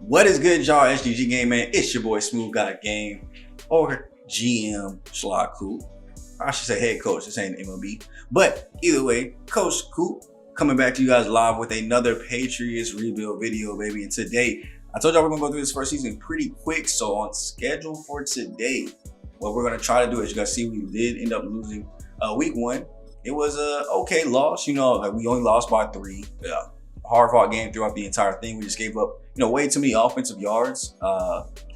What is good, y'all? SGG Game, man. It's your boy SmooveGotGame, or GM Slot Coop. I should say head coach. This ain't MLB. But either way, Coach Coop coming back to you guys live with another Patriots rebuild video, baby. And today, I told y'all we're going to go through this first season pretty quick. So on schedule for today, what we're going to try to do is, you guys see, we did end up losing week one. It was a okay loss. You know, like we only lost by 3. Yeah. Hard fought game throughout the entire thing. We just gave up, way too many offensive yards,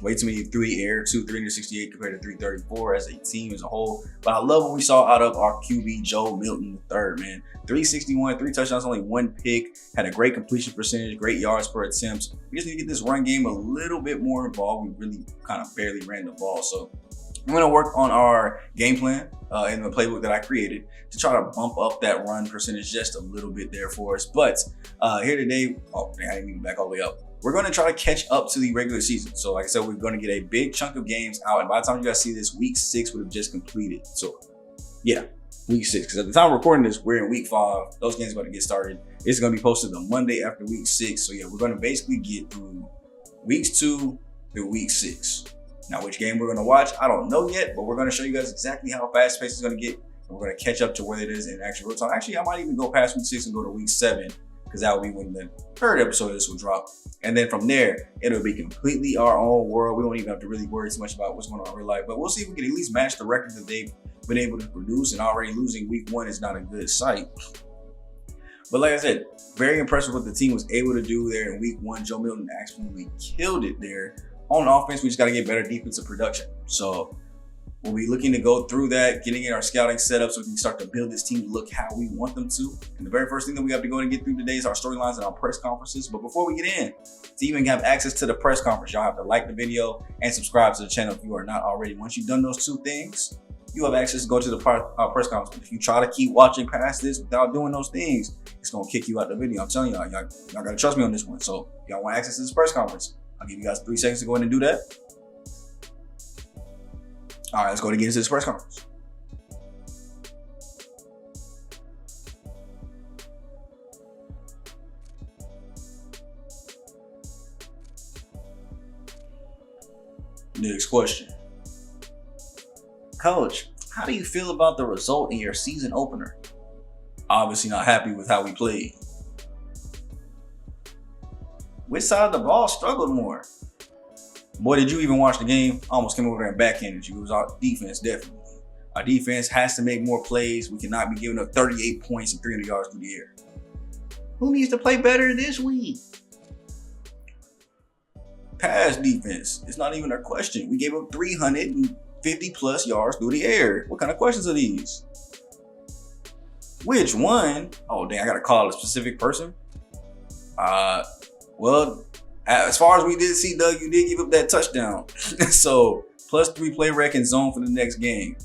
way too many through the air, 368 compared to 334 as a team as a whole. But I love what we saw out of our QB, Joe Milton III, man. 361, 3 touchdowns, only 1 pick, had a great completion percentage, great yards per attempt. We just need to get this run game a little bit more involved. We really kind of barely ran the ball. So I'm going to work on our game plan in the playbook that I created to try to bump up that run percentage just a little bit there for us. But here today, I didn't even back all the way up. We're going to try to catch up to the regular season. So like I said, we're going to get a big chunk of games out. And by the time you guys see this, week 6 would have just completed. So yeah, week 6. Because at the time of recording this, we're in week 5. Those games are going to get started. It's going to be posted the Monday after week 6. So yeah, we're going to basically get through weeks 2 through week 6. Now, which game we're going to watch, I don't know yet, but we're going to show you guys exactly how fast paced it's going to get. And we're going to catch up to where it is in actual real time. Actually, I might even go past week 6 and go to week 7, because that will be when the 3rd episode of this will drop. And then from there, it'll be completely our own world. We don't even have to really worry too much about what's going on in real life, but we'll see if we can at least match the record that they've been able to produce. And already losing week 1 is not a good sight. But like I said, very impressive what the team was able to do there in week 1. Joe Milton absolutely killed it there. On offense, we just got to get better defensive production. So we'll be looking to go through that, getting in our scouting setup so we can start to build this team to look how we want them to. And the very first thing that we have to go and get through today is our storylines and our press conferences. But before we get in, to even have access to the press conference, y'all have to like the video and subscribe to the channel if you are not already. Once you've done those 2 things, you have access to go to the press conference. But if you try to keep watching past this without doing those things, it's going to kick you out the video. I'm telling y'all, y'all got to trust me on this one. So if y'all want access to this press conference, I'll give you guys 3 seconds to go in and do that. All right, let's go to get into this press conference. Next question. Coach, how do you feel about the result in your season opener? Obviously not happy with how we played. Which side of the ball struggled more? Boy, did you even watch the game? I almost came over there and backhanded you. It was our defense, definitely. Our defense has to make more plays. We cannot be giving up 38 points and 300 yards through the air. Who needs to play better this week? Pass defense. It's not even a question. We gave up 350 plus yards through the air. What kind of questions are these? Which one? Oh, dang, I got to call a specific person. Well, as far as we did see, Doug, you did give up that touchdown. So, +3 play rec and zone for the next game.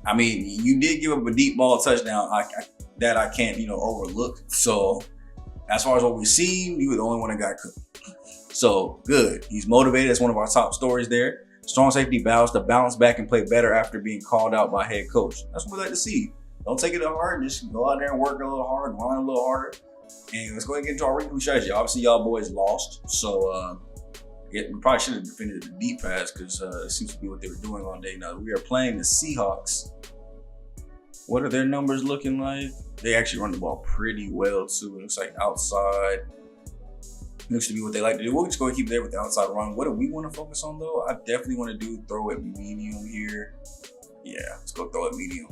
I mean, you did give up a deep ball touchdown that I can't, overlook. So, as far as what we've seen, you were the only one that got cooked. So, good. He's motivated. That's one of our top stories there. Strong safety vows to bounce back and play better after being called out by head coach. That's what we like to see. Don't take it to heart. Just go out there and work a little hard, run a little harder. And let's go ahead and get into our rebuild strategy. Obviously, y'all boys lost. So, we probably should have defended the deep pass because it seems to be what they were doing all day. Now, we are playing the Seahawks. What are their numbers looking like? They actually run the ball pretty well, too. It looks like outside. Looks to be what they like to do. We'll just go and keep it there with the outside run. What do we want to focus on, though? I definitely want to do throw at medium here. Yeah, let's go throw at medium.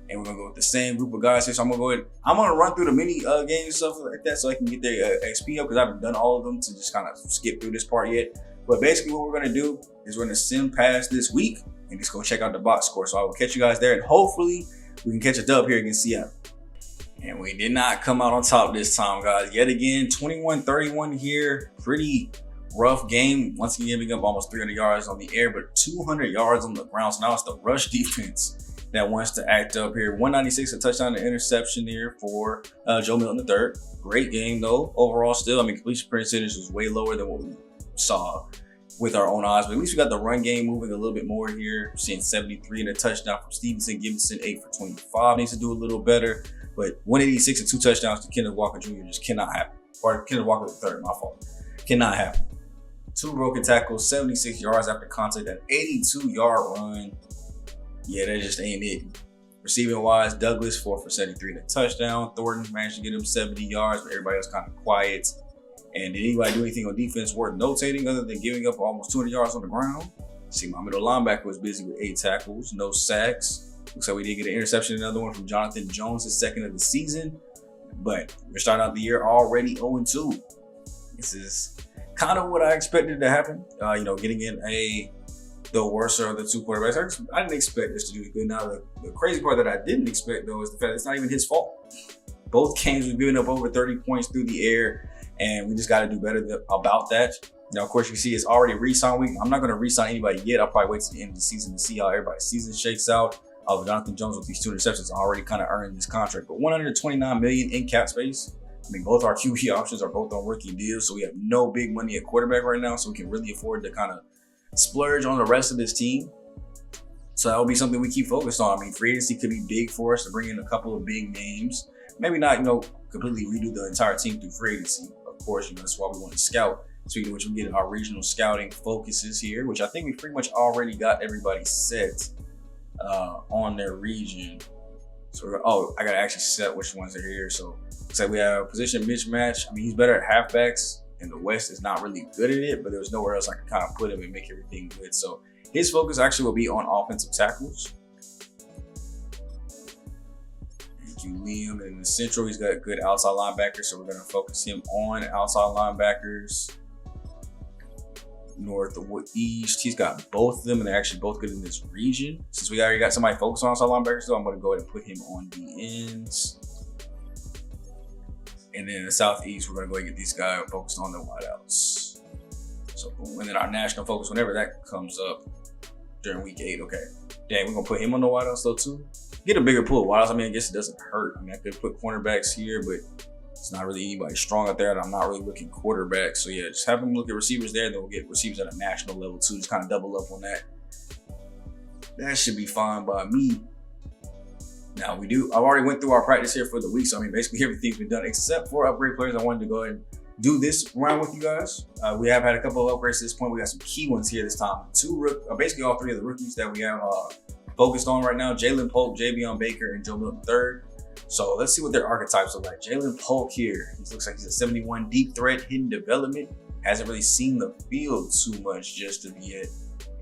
And we're going to go with the same group of guys here. So I'm going to run through the mini games and stuff like that so I can get their XP up because I haven't done all of them to just kind of skip through this part yet. But basically what we're going to do is we're going to sim past this week and just go check out the box score. So I will catch you guys there and hopefully we can catch a dub here against Seattle. And we did not come out on top this time, guys. Yet again, 21-31 here. Pretty rough game. Once again, we got almost 300 yards on the air, but 200 yards on the ground. So now it's the rush defense that wants to act up here. 196, a touchdown and interception here for Joe Milton III. Great game, though, overall still. I mean, completion percentage was way lower than what we saw with our own eyes. But at least we got the run game moving a little bit more here. Seeing 73 and a touchdown from Stevenson. Gibson, 8 for 25. Needs to do a little better. But 186 and 2 touchdowns to Kenneth Walker Jr. just cannot happen. Or Kenneth Walker III, my fault. Cannot happen. 2 broken tackles, 76 yards after contact, an 82-yard run. Yeah, that just ain't it. Receiving wise, Douglas 4 for 73 and a touchdown. Thornton managed to get him 70 yards, but everybody else kind of quiet. And did anybody do anything on defense worth notating other than giving up almost 200 yards on the ground? See, my middle linebacker was busy with 8 tackles, no sacks. Looks like we did get an interception, another one from Jonathan Jones, his second of the season. But we're starting out the year already 0-2. This is kind of what I expected to happen. Getting in the worst of the 2 quarterbacks. I didn't expect this to do good. Now, the crazy part that I didn't expect, though, is the fact it's not even his fault. Both games we've given up over 30 points through the air, and we just got to do better about that. Now, of course, you see it's already re-sign week. I'm not going to re-sign anybody yet. I'll probably wait to the end of the season to see how everybody's season shakes out. Jonathan Jones with these 2 interceptions already kind of earned this contract. But $129 million in cap space. I mean, both our QB options are both on rookie deals, so we have no big money at quarterback right now, so we can really afford to kind of splurge on the rest of this team. So that will be something we keep focused on. I mean, free agency could be big for us to bring in a couple of big names. Maybe not, completely redo the entire team through free agency. Of course, that's why we want to scout. Speaking of which, we get our regional scouting focuses here, which I think we pretty much already got everybody set on their region. So, I got to actually set which ones are here. So, looks like we have a position mismatch. I mean, he's better at halfbacks, and the West is not really good at it, but there's nowhere else I can kind of put him and make everything good. So, his focus actually will be on offensive tackles. Thank you, Liam. And in the Central, he's got good outside linebackers, so we're going to focus him on outside linebackers. Northeast, he's got both of them, and they're actually both good in this region. Since we already got somebody focused on outside linebackers, so I'm going to go ahead and put him on the ends. And then in the Southeast, we're going to go ahead and get these guys focused on the wideouts. So, and then our national focus, whenever that comes up during week 8, okay. Dang, we're going to put him on the wideouts though too. Get a bigger pool of wideouts. I mean, I guess it doesn't hurt. I mean, I could put cornerbacks here, but it's not really anybody strong out there, and I'm not really looking quarterbacks. So yeah, just have them look at receivers there, and then we'll get receivers at a national level too. Just kind of double up on that. That should be fine by me. Now I've already went through our practice here for the week. So I mean, basically everything's been done except for upgrade players. I wanted to go ahead and do this round with you guys. We have had a couple of upgrades to this point. We got some key ones here this time. Basically all 3 of the rookies that we have focused on right now: Jalen Polk, Javion Baker, and Joe Milton III. So let's see what their archetypes are like. Jalen Polk here, he looks like he's a 71 deep threat, hidden development. Hasn't really seen the field too much just of yet.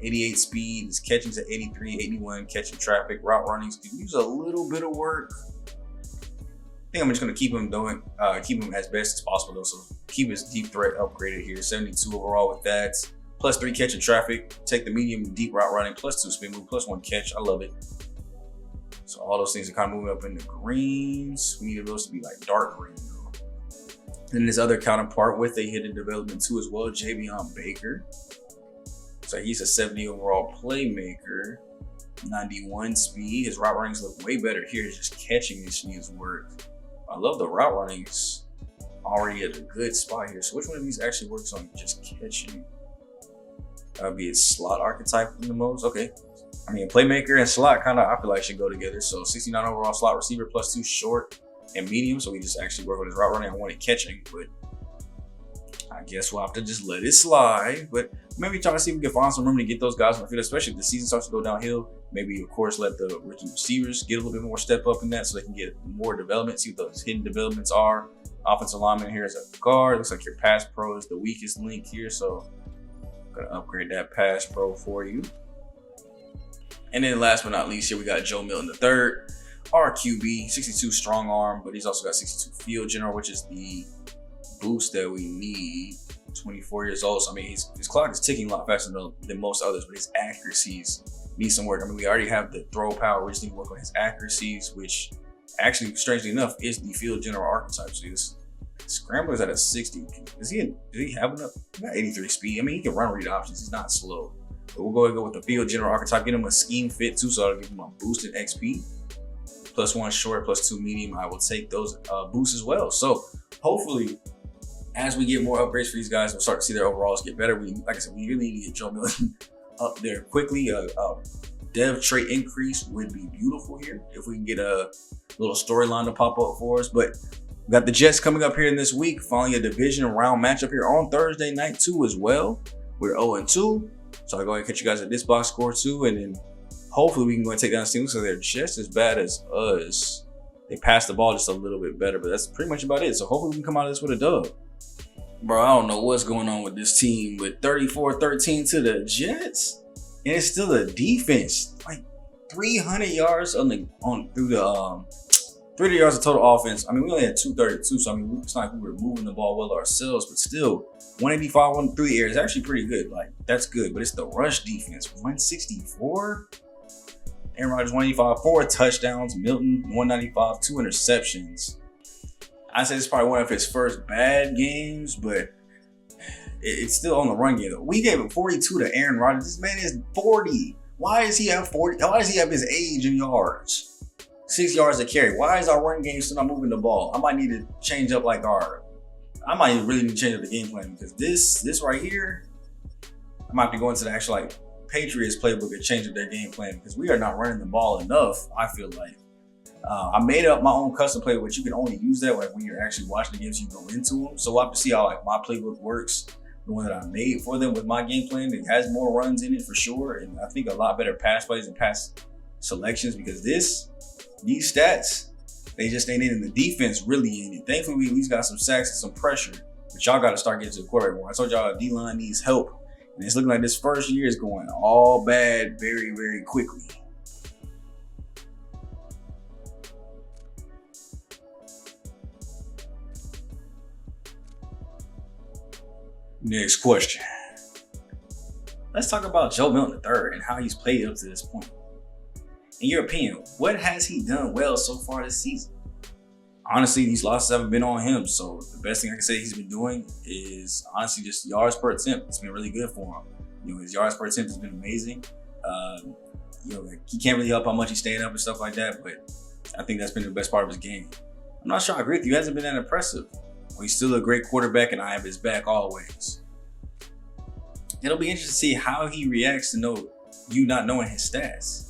88 speed, his catching's at 83, 81 catching traffic, route runnings could use a little bit of work. I think I'm just gonna keep him as best as possible though. So keep his deep threat upgraded here. 72 overall with that. Plus 3 catching traffic. Take the medium and deep route running. Plus 2 spin move. Plus 1 catch. I love it. So all those things are kind of moving up in the greens. We need those to be like dark green though. Then his other counterpart with a hidden development too as well, Javion Baker. So he's a 70 overall playmaker, 91 speed. His route runnings look way better here. Just catching this needs work. I love the route runnings already at a good spot here. So which one of these actually works on just catching? That would be his slot archetype the most. Okay. I mean, playmaker and slot kind of, I feel like should go together. So 69 overall slot receiver, plus 2 short and medium. So we just actually work with his route running. I wanted catching, but I guess we'll have to just let it slide. But maybe try to see if we can find some room to get those guys on the field, especially if the season starts to go downhill. Maybe, of course, let the rookie receivers get a little bit more step up in that so they can get more development, see what those hidden developments are. Offensive lineman here is a guard. Looks like your pass pro is the weakest link here. So I'm going to upgrade that pass pro for you. And then last but not least, here we got Joe Milton III, our QB, 62 strong arm, but he's also got 62 field general, which is the boost that we need. 24 years old, so I mean his clock is ticking a lot faster than most others, but his accuracies need some work. I mean, we already have the throw power. We just need to work on his accuracies, which actually, strangely enough, is the field general archetype. So his scrambler's at a 60. Does he have enough? He got 83 speed. I mean, he can run read options. He's not slow. But we'll go ahead and go with the field general archetype. Get him a scheme fit too, so that'll give him a boost in XP. Plus 1 short, plus 2 medium. I will take those boosts as well. So hopefully, as we get more upgrades for these guys, we'll start to see their overalls get better. Like I said, we really need to get Joe Milton up there quickly. Dev trait increase would be beautiful here if we can get a little storyline to pop up for us. But We got the Jets coming up here in this week, following a division round matchup here on Thursday night too as well. We're 0-2, so I'll go ahead and catch you guys at this box score too, and then hopefully we can go and take down the Steelers because they're just as bad as us. They passed the ball just a little bit better, but that's pretty much about it. So hopefully we can come out of this with a dub. Bro, I don't know what's going on with this team with 34-13 to the Jets, and it's still a defense. Like 300 yards through the 300 yards of total offense. I mean, we only had 232, so I mean, it's not like we were moving the ball well ourselves, but still, 185 through the air is actually pretty good. Like, that's good, but it's the rush defense. 164? Aaron Rodgers, 185, 4 touchdowns. Milton, 195, 2 interceptions. I say this is probably one of his first bad games, but it's still on the run game. We gave him 42 to Aaron Rodgers. This man is 40. Why does he have 40? Why does he have his age in yards? 6 yards a carry. Why is our run game still not moving the ball? I might need to change up I might really need to change up the game plan because this right here, I might have to go into the actual Patriots playbook and change up their game plan because we are not running the ball enough, I feel like. I made up my own custom playbook, but you can only use that when you're actually watching the games you go into them. So we'll have to see how my playbook works. The one that I made for them with my game plan, it has more runs in it for sure, and I think a lot better pass plays and pass selections because these stats, they just ain't in the defense really in it. Thankfully, we at least got some sacks and some pressure, but y'all got to start getting to the quarterback more. I told y'all D-line needs help, and it's looking like this first year is going all bad very, very quickly. Next question. Let's talk about Joe Milton III and how he's played up to this point. In your opinion, what has he done well so far this season? Honestly, these losses haven't been on him, so the best thing I can say he's been doing is honestly just yards per attempt. It's been really good for him. His yards per attempt has been amazing. He can't really help how much he's staying up and stuff like that, but I think that's been the best part of his game. I'm not sure I agree with you. He hasn't been that impressive. He's still a great quarterback, and I have his back always. It'll be interesting to see how he reacts to you not knowing his stats.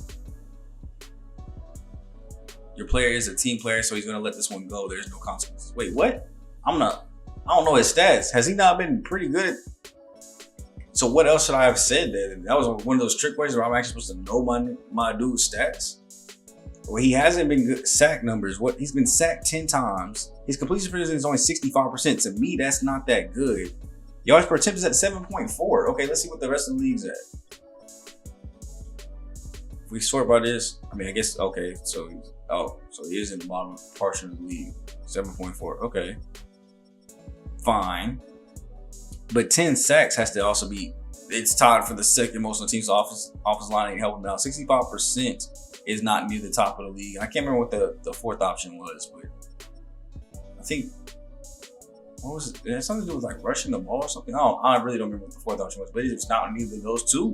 Your player is a team player, so he's going to let this one go. There's no consequences. Wait, what? I don't know his stats. Has he not been pretty good? So what else should I have said that? That was one of those trick questions where I'm actually supposed to know my dude's stats. Well, he hasn't been good sack numbers. He's been sacked 10 times. His completion percentage is only 65%. To me, that's not that good. Yards per attempt is at 7.4. Okay, let's see what the rest of the league's at. If we sort by this, I guess, okay, so he is in the bottom portion of the league. 7.4, okay. Fine. But 10 sacks has to also be, it's tied for the second most on the team's offense line ain't helping out. 65% is not near the top of the league. I can't remember what the fourth option was, but I think, what was it? It had something to do with rushing the ball or something. I really don't remember what the fourth option was, but it's not neither of those two.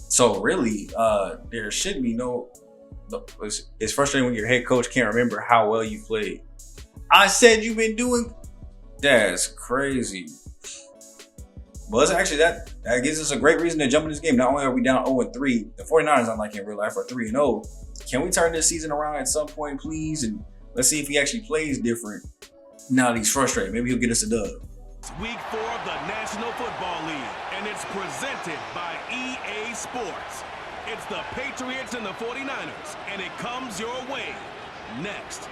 So really, there should be it's frustrating when your head coach can't remember how well you played. I said you've been doing, that's crazy. Well, it's actually that gives us a great reason to jump in this game. Not only are we down 0-3, the 49ers, unlike in real life, are 3-0. Can we turn this season around at some point, please? And let's see if he actually plays different now that he's frustrated. Maybe he'll get us a dub. It's week 4 of the National Football League, and it's presented by EA Sports. It's the Patriots and the 49ers, and it comes your way next.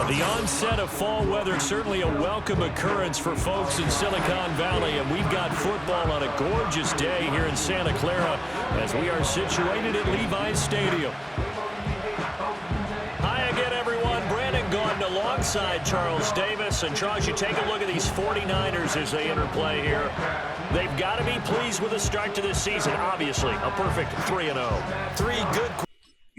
The onset of fall weather, certainly a welcome occurrence for folks in Silicon Valley, and we've got football on a gorgeous day here in Santa Clara as we are situated at Levi's Stadium. Hi again, everyone. Brandon Gordon alongside Charles Davis. And Charles, you take a look at these 49ers as they enter play here. They've got to be pleased with the start to this season. Obviously, a perfect 3-0. 3 good.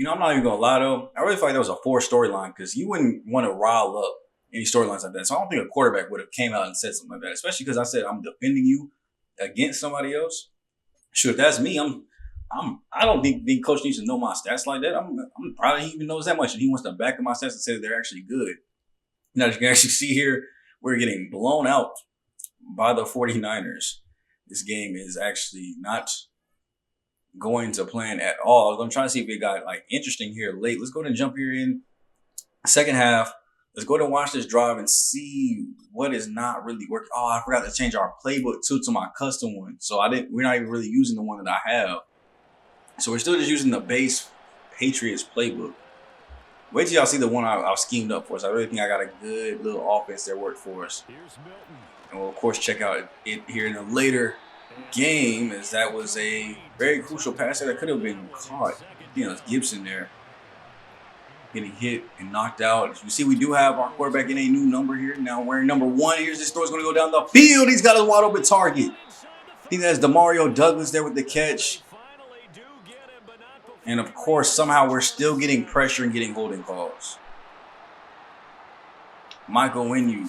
I'm not even going to lie, though. I really feel like there was a 4 storyline because you wouldn't want to rile up any storylines like that. So I don't think a quarterback would have came out and said something like that, especially because I said I'm defending you against somebody else. Sure, if that's me, I don't think the coach needs to know my stats like that. I'm probably he even knows that much, and he wants to back up my stats and say that they're actually good. Now, as you can actually see here, we're getting blown out by the 49ers. This game is actually not going to plan at all. I'm trying to see if it got like interesting here late. Let's go ahead and jump here in second half. Let's go ahead and watch this drive and see what is not really working. Oh, I forgot to change our playbook too to my custom one. So we're not even really using the one that I have. So we're still just using the base Patriots playbook. Wait till y'all see the one I schemed up for us. I really think I got a good little offense that worked for us. And we'll, of course, check out it here in a later game, as that was a very crucial pass that could have been caught. You know, it's Gibson there getting hit and knocked out. As you see, we do have our quarterback in a new number here. Now wearing number 1. Here's this throw. Going to go down the field. He's got a wide open target. I think that's Demario Douglas there with the catch. And of course, somehow we're still getting pressure and getting holding calls. Michael Winu.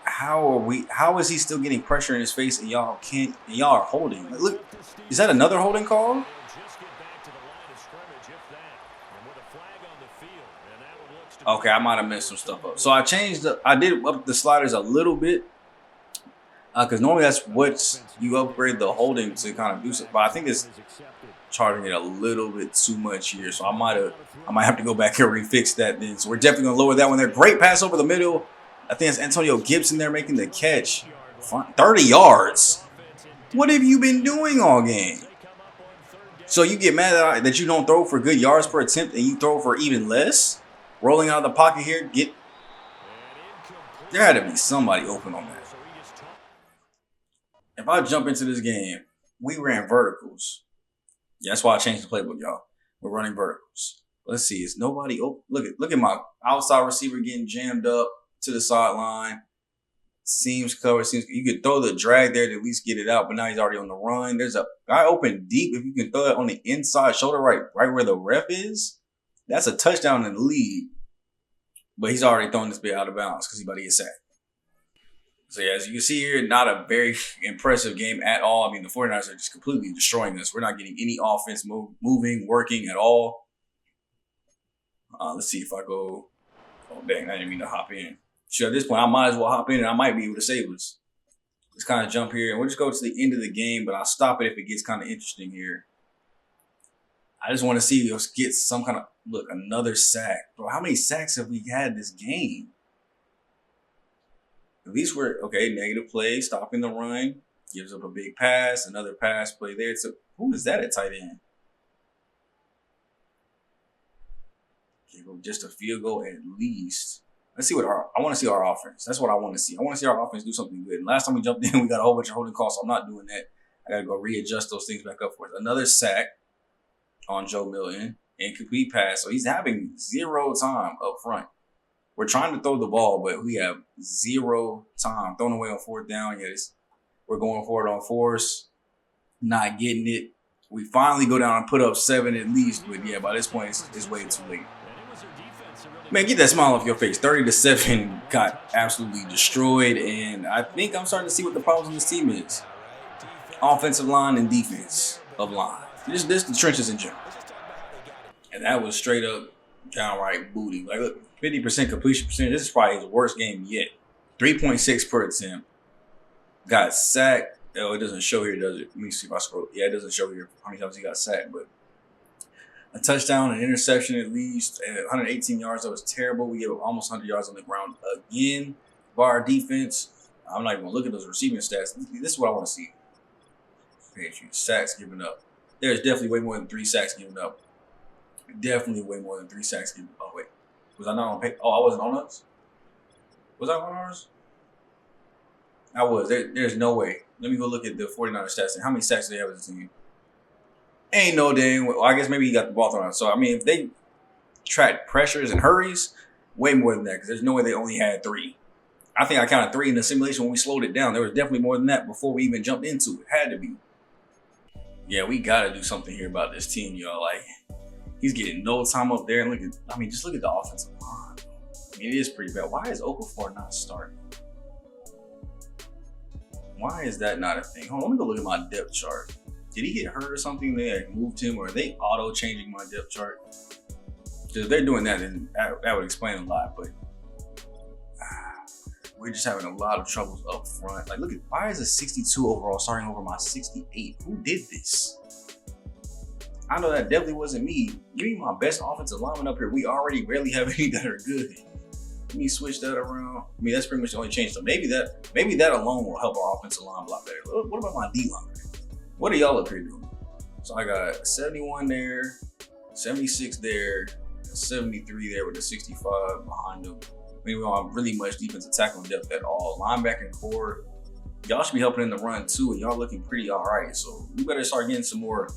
How is he still getting pressure in his face and y'all are holding? Like, look, is that another holding call? Okay, I might have messed some stuff up. So I did up the sliders a little bit. Because normally that's what you upgrade the holding to kind of do something. But I think it's charging it a little bit too much here. So I might have to go back and refix that then. So we're definitely going to lower that one there. Great pass over the middle. I think it's Antonio Gibson there making the catch. 30 yards. What have you been doing all game? So you get mad that you don't throw for good yards per attempt and you throw for even less? Rolling out of the pocket here. There had to be somebody open on that. If I jump into this game, we ran verticals. Yeah, that's why I changed the playbook, y'all. We're running verticals. Let's see. Is nobody open? Look at my outside receiver getting jammed up to the sideline. Seams covered. You could throw the drag there to at least get it out, but now he's already on the run. There's a guy open deep. If you can throw it on the inside shoulder, right where the ref is, that's a touchdown in the lead. But he's already thrown this bit out of bounds because he's about to get sacked. So, yeah, as you can see here, not a very impressive game at all. I mean, the 49ers are just completely destroying us. We're not getting any offense moving, working at all. Let's see if I go. Oh, dang, I didn't mean to hop in. So, at this point, I might as well hop in and I might be able to save us. Let's kind of jump here and we'll just go to the end of the game, but I'll stop it if it gets kind of interesting here. I just want to see us get some kind of, look, another sack. Bro, how many sacks have we had this game? At least we're, okay, negative play, stopping the run, gives up a big pass, another pass play there. So who is that at tight end? Give up just a field goal at least. Let's see I want to see our offense. That's what I want to see. I want to see our offense do something good. And last time we jumped in, we got a whole bunch of holding calls, so I'm not doing that. I got to go readjust those things back up for us. Another sack on Joe Milton. Incomplete pass. So he's having zero time up front. We're trying to throw the ball, but we have zero time. Thrown away on 4th down. Yeah, we're going for it on 4th. Not getting it. We finally go down and put up 7 at least. But, yeah, by this point, it's way too late. Man, get that smile off your face. 30-7 got absolutely destroyed. And I think I'm starting to see what the problems in this team is. Offensive line and defense of line. This the trenches in general. And that was straight up downright booty. Like, look. 50% completion percentage. This is probably his worst game yet. 3.6 per attempt. Got sacked. Oh, it doesn't show here, does it? Let me see if I scroll. Yeah, it doesn't show here how many times he got sacked. But a touchdown, an interception at least. 118 yards. That was terrible. We gave up almost 100 yards on the ground again by our defense. I'm not even going to look at those receiving stats. This is what I want to see. Patriots. Sacks given up. There's definitely way more than 3 sacks given up. Definitely way more than 3 sacks given up. Oh, wait. Was I not on pay? Oh, I wasn't on us? Was I on ours? I was. There's no way. Let me go look at the 49ers stats. How many sacks do they have as a team? Ain't no dang. Well, I guess maybe he got the ball thrown out. So, I mean, if they track pressures and hurries, way more than that. Because there's no way they only had 3. I think I counted 3 in the simulation when we slowed it down. There was definitely more than that before we even jumped into it. Had to be. Yeah, we got to do something here about this team, y'all. Like, he's getting no time up there. And just look at the offensive line. I mean, it is pretty bad. Why is Okafor not starting? Why is that not a thing? Hold on, let me go look at my depth chart. Did he get hurt or something? They like moved him, or are they auto-changing my depth chart? Because if they're doing that, then that would explain a lot. But we're just having a lot of troubles up front. Like, look at, why is a 62 overall starting over my 68? Who did this? I know that definitely wasn't me. Give me my best offensive lineman up here. We already barely have any that are good. Let me switch that around. I mean, that's pretty much the only change. So maybe that alone will help our offensive line a lot better. What about my D line? What are y'all up here doing? So I got 71 there, 76 there, 73 there with a 65 behind them. I mean, we don't have really much defensive tackle depth at all. Linebacking core, y'all should be helping in the run too, and y'all looking pretty all right. So we better start getting some more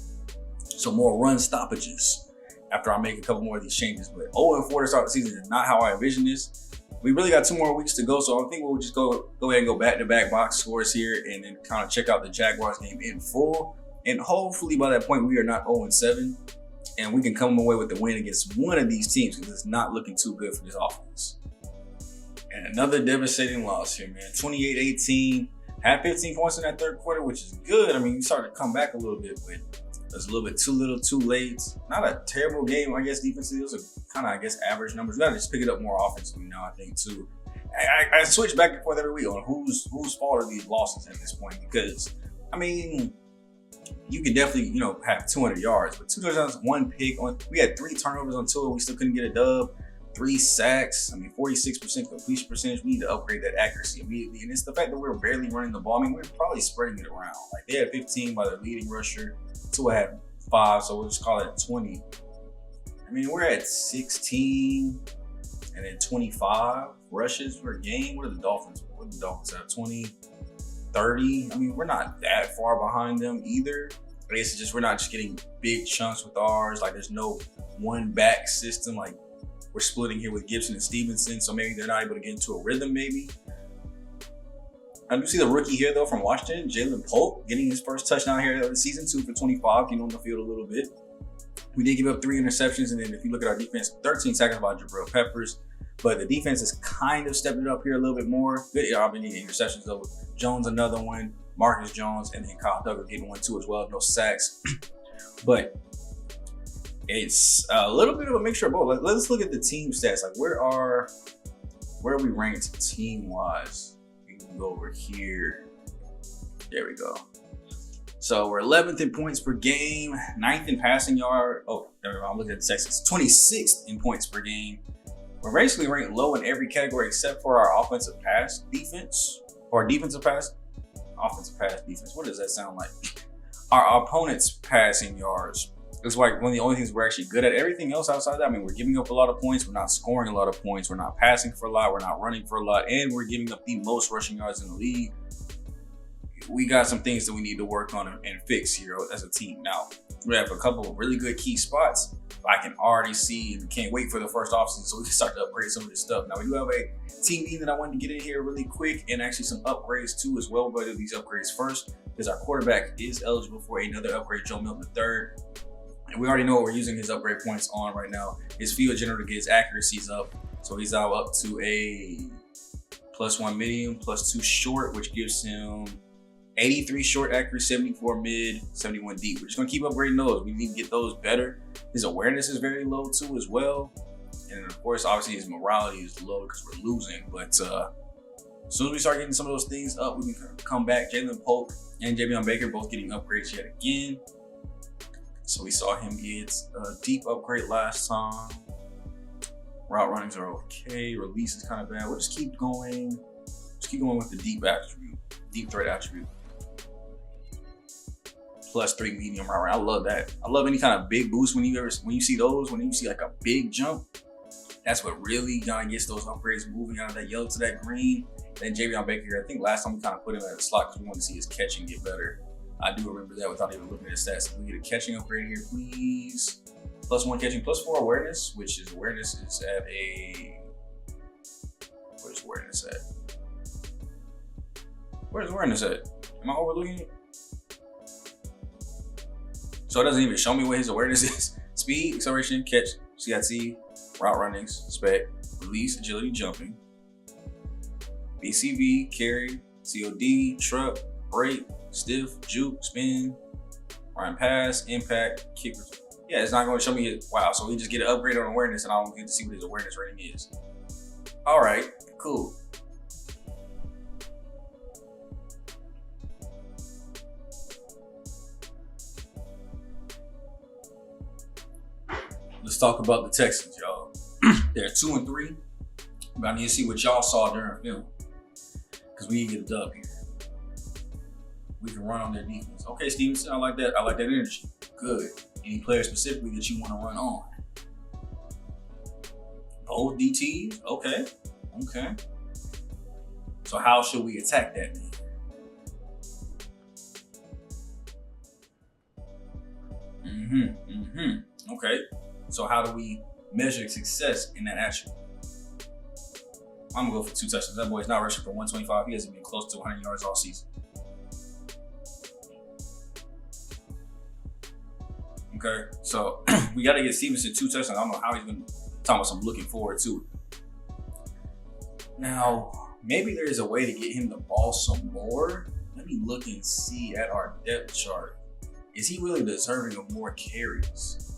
run stoppages after I make a couple more of these changes. But 0-4 to start the season is not how I envision this. We really got 2 more weeks to go, so I think we'll just go ahead and go back-to-back box scores here and then kind of check out the Jaguars game in full. And hopefully by that point we are not 0-7 and we can come away with the win against one of these teams because it's not looking too good for this offense. And another devastating loss here, man. 28-18. Had 15 points in that third quarter, which is good. I mean, we started to come back a little bit, but it was a little bit too little, too late. Not a terrible game, I guess, defensively. It was a kind of, I guess, average numbers. We got to just pick it up more offensively now, I think, too. I switch back and forth every week on whose fault are these losses at this point because, I mean, you can definitely, have 200 yards, but 2 touchdowns, 1 pick. We had 3 turnovers on 2, we still couldn't get a dub. 3 sacks. I mean, 46% completion percentage. We need to upgrade that accuracy immediately. And it's the fact that we're barely running the ball. I mean, we're probably spreading it around. Like, they had 15 by their leading rusher. Tua had 5, so we'll just call it 20. I mean, we're at 16 and then 25 rushes per game. What do the Dolphins have? 20, 30. I mean, we're not that far behind them either. I guess it's just we're not just getting big chunks with ours. Like, there's no one back system. Like, we're splitting here with Gibson and Stevenson, so maybe they're not able to get into a rhythm, maybe. I do see the rookie here, though, from Washington, Jalen Polk, getting his first touchdown here of the season, 2 for 25, getting on the field a little bit. We did give up 3 interceptions, and then if you look at our defense, 13 tackles by Jabril Peppers, but the defense has kind of stepped it up here a little bit more. Good job in the interceptions, though. Jones, another one, Marcus Jones, and then Kyle Duggar getting 1, too, as well. No sacks. But it's a little bit of a mixture of both. Let's look at the team stats. Like, where are we ranked team-wise? We can go over here. There we go. So we're 11th in points per game, 9th in passing yard. Oh, there we go. I'm looking at the Texans. 26th in points per game. We're basically ranked low in every category except for our offensive pass defense, or defensive pass defense. What does that sound like? Our opponent's passing yards. It's like one of the only things we're actually good at. Everything else outside of that, I mean, we're giving up a lot of points. We're not scoring a lot of points. We're not passing for a lot. We're not running for a lot. And we're giving up the most rushing yards in the league. We got some things that we need to work on and fix here as a team. Now, we have a couple of really good key spots I can already see and can't wait for the first offseason so we can start to upgrade some of this stuff. Now, we do have a team meeting that I wanted to get in here really quick and actually some upgrades too as well. We'll do these upgrades first because our quarterback is eligible for another upgrade, Joe Milton III. And we already know what we're using his upgrade points on right now. His field general to get his accuracies up. So he's now up to a +1 medium, +2 short, which gives him 83 short accuracy, 74 mid, 71 deep. We're just gonna keep upgrading those. We need to get those better. His awareness is very low too as well. And of course, obviously his morality is low because we're losing. But as soon as we start getting some of those things up, we can come back. Jalen Polk and Javion Baker both getting upgrades yet again. So we saw him get a deep upgrade last time. Route runnings are okay. Release is kind of bad. We'll just keep going. Just keep going with the deep attribute, deep threat attribute. +3 medium route run. I love that. I love any kind of big boost when you see those. When you see like a big jump, that's what really kind of gets those upgrades moving out of that yellow to that green. Then Javion Baker, I think last time we kind of put him at a slot because we wanted to see his catching get better. I do remember that without even looking at his stats. Can we get a catching upgrade here, please? +1 catching, +4 awareness, which is awareness is at a. Where's awareness at? Where's awareness at? Am I overlooking it? So it doesn't even show me what his awareness is. Speed, acceleration, catch, CIT, route runnings, spec, release, agility, jumping, BCV, carry, COD, truck, break, stiff, juke, spin, run pass, impact, kick. Yeah, it's not going to show me his. Wow, so we just get an upgrade on awareness and I don't get to see what his awareness rating is. All right, cool. let's talk about the Texans, y'all. They're 2-3. But I need to see what y'all saw during film. Because we need to get a dub here. We can run on their defense. Okay, Stevenson, I like that. I like that energy. Good. Any player specifically that you want to run on? Both DTs? Okay. Okay. So how should we attack that then? Okay. So how do we measure success in that attribute? I'm gonna go for 2 touchdowns. That boy's not rushing for 125. He hasn't been close to 100 yards all season. Okay, so we gotta get Stevenson 2 touchdowns. I don't know how he's gonna talk about. I'm looking forward to it. Now, maybe there is a way to get him the ball some more. Let me look and see at our depth chart. Is he really deserving of more carries?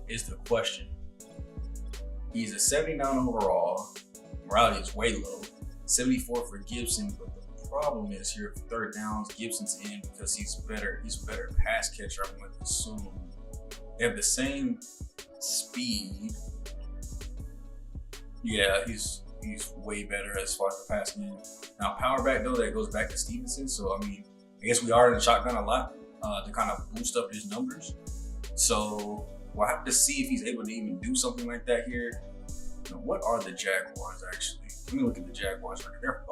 Is the question. He's a 79 overall. Morality is way low. 74 for Gibson, but the problem is here for third downs, Gibson's in because he's better. He's a better pass catcher, I'm going to assume. They have the same speed. Yeah, he's way better as far as the pass game. Now, power back though, that goes back to Stevenson. So I mean, I guess we are in the shotgun a lot to kind of boost up his numbers. So we'll have to see if he's able to even do something like that here. Now, what are the Jaguars actually? Let me look at the Jaguars record. They're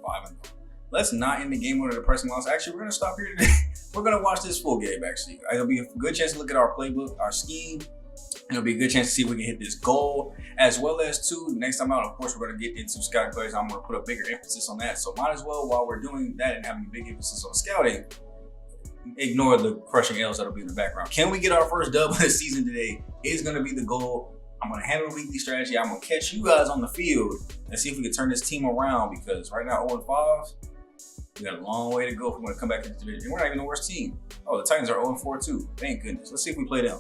5-0. Let's not end the game with a depressing loss. Actually, we're gonna stop here today. We're gonna watch this full game. Actually, it'll be a good chance to look at our playbook, our scheme. It'll be a good chance to see if we can hit this goal, as well as too. Next time out, of course, we're gonna get into scouting players. I'm gonna put a bigger emphasis on that. So might as well, while we're doing that and having a big emphasis on scouting, ignore the crushing L's that'll be in the background. Can we get our first dub of the season today? Is gonna be the goal. I'm gonna handle the weekly strategy. I'm gonna catch you guys on the field and see if we can turn this team around, because right now 0-5. We got a long way to go if we want to come back into the division. We're not even the worst team. Oh, the Titans are 0-4 too. Thank goodness. Let's see if we play them.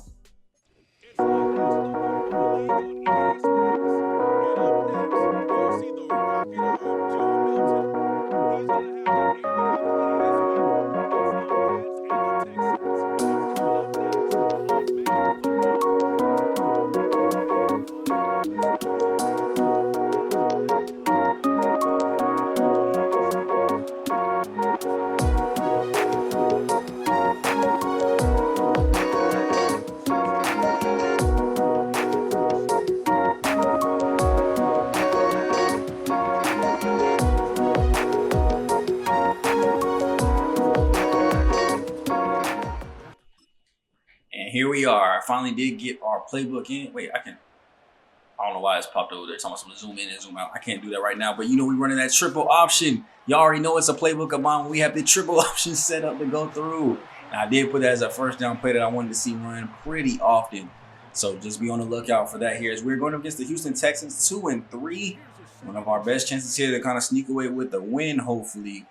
Here we are. I finally did get our playbook in. Wait, I don't know why it's popped over there. Talking about some zoom in and zoom out. I can't do that right now. But you know, we're running that triple option. Y'all already know it's a playbook of mine when we have the triple option set up to go through. And I did put that as a first down play that I wanted to see run pretty often. So just be on the lookout for that here. As we're going up against the Houston Texans, 2-3. One of our best chances here to kind of sneak away with the win, hopefully.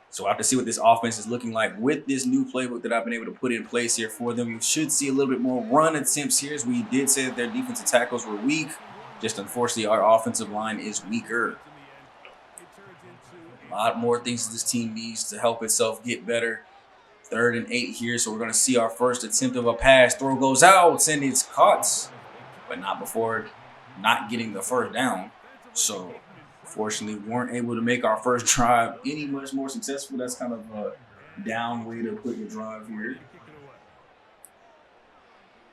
So I have to see what this offense is looking like with this new playbook that I've been able to put in place here for them. You should see a little bit more run attempts here, as we did say that their defensive tackles were weak. Just unfortunately, our offensive line is weaker. A lot more things this team needs to help itself get better. 3rd and 8 here, so we're going to see our first attempt of a pass. Throw goes out, and it's caught, but not before not getting the first down. So fortunately, we weren't able to make our first drive any much more successful. That's kind of a down way to put your drive here.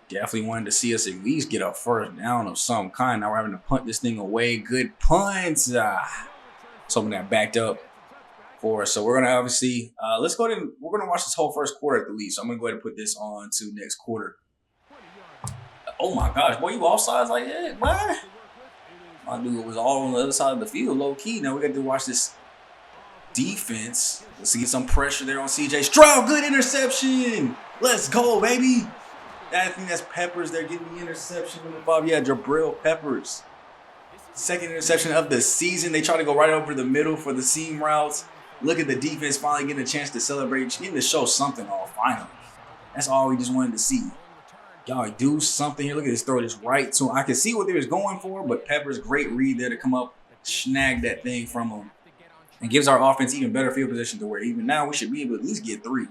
Definitely wanted to see us at least get a first down of some kind. Now we're having to punt this thing away. Good punt. Something that backed up for us. So we're going to obviously, let's go ahead and we're going to watch this whole first quarter at the least. So I'm going to go ahead and put this on to next quarter. Oh my gosh, boy, you offsides like that? What? My dude was all on the other side of the field, low key. Now we got to watch this defense. Let's get some pressure there on CJ Stroud. Good interception. Let's go, baby. I think that's Peppers. They're getting the interception. Yeah, Jabril Peppers. Second interception of the season. They try to go right over the middle for the seam routes. Look at the defense finally getting a chance to celebrate, getting to show something off finally. That's all we just wanted to see. Y'all do something here. Look at this throw this right to him. I can see what they was going for, but Pepper's great read there to come up, snag that thing from him, and gives our offense even better field position to where even now we should be able to at least get 3.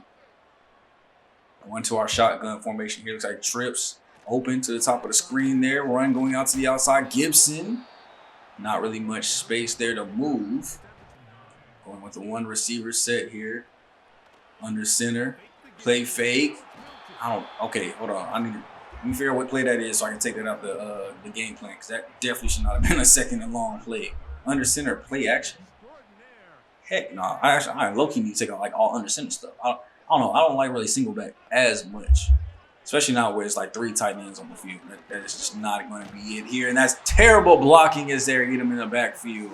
One to our shotgun formation here. Looks like trips. open to the top of the screen there. Run going out to the outside. Gibson. Not really much space there to move. Going with the one receiver set here. Under center. Play fake. Okay, hold on. Let me figure out what play that is so I can take that out the game plan, because that definitely should not have been a second and long play. Under center, play action. Heck no. I low-key need to take out like all under center stuff. I don't know. I don't like really single back as much. Especially now where it's like 3 tight ends on the field. That is just not going to be it here. And that's terrible blocking as there. Get him in the backfield.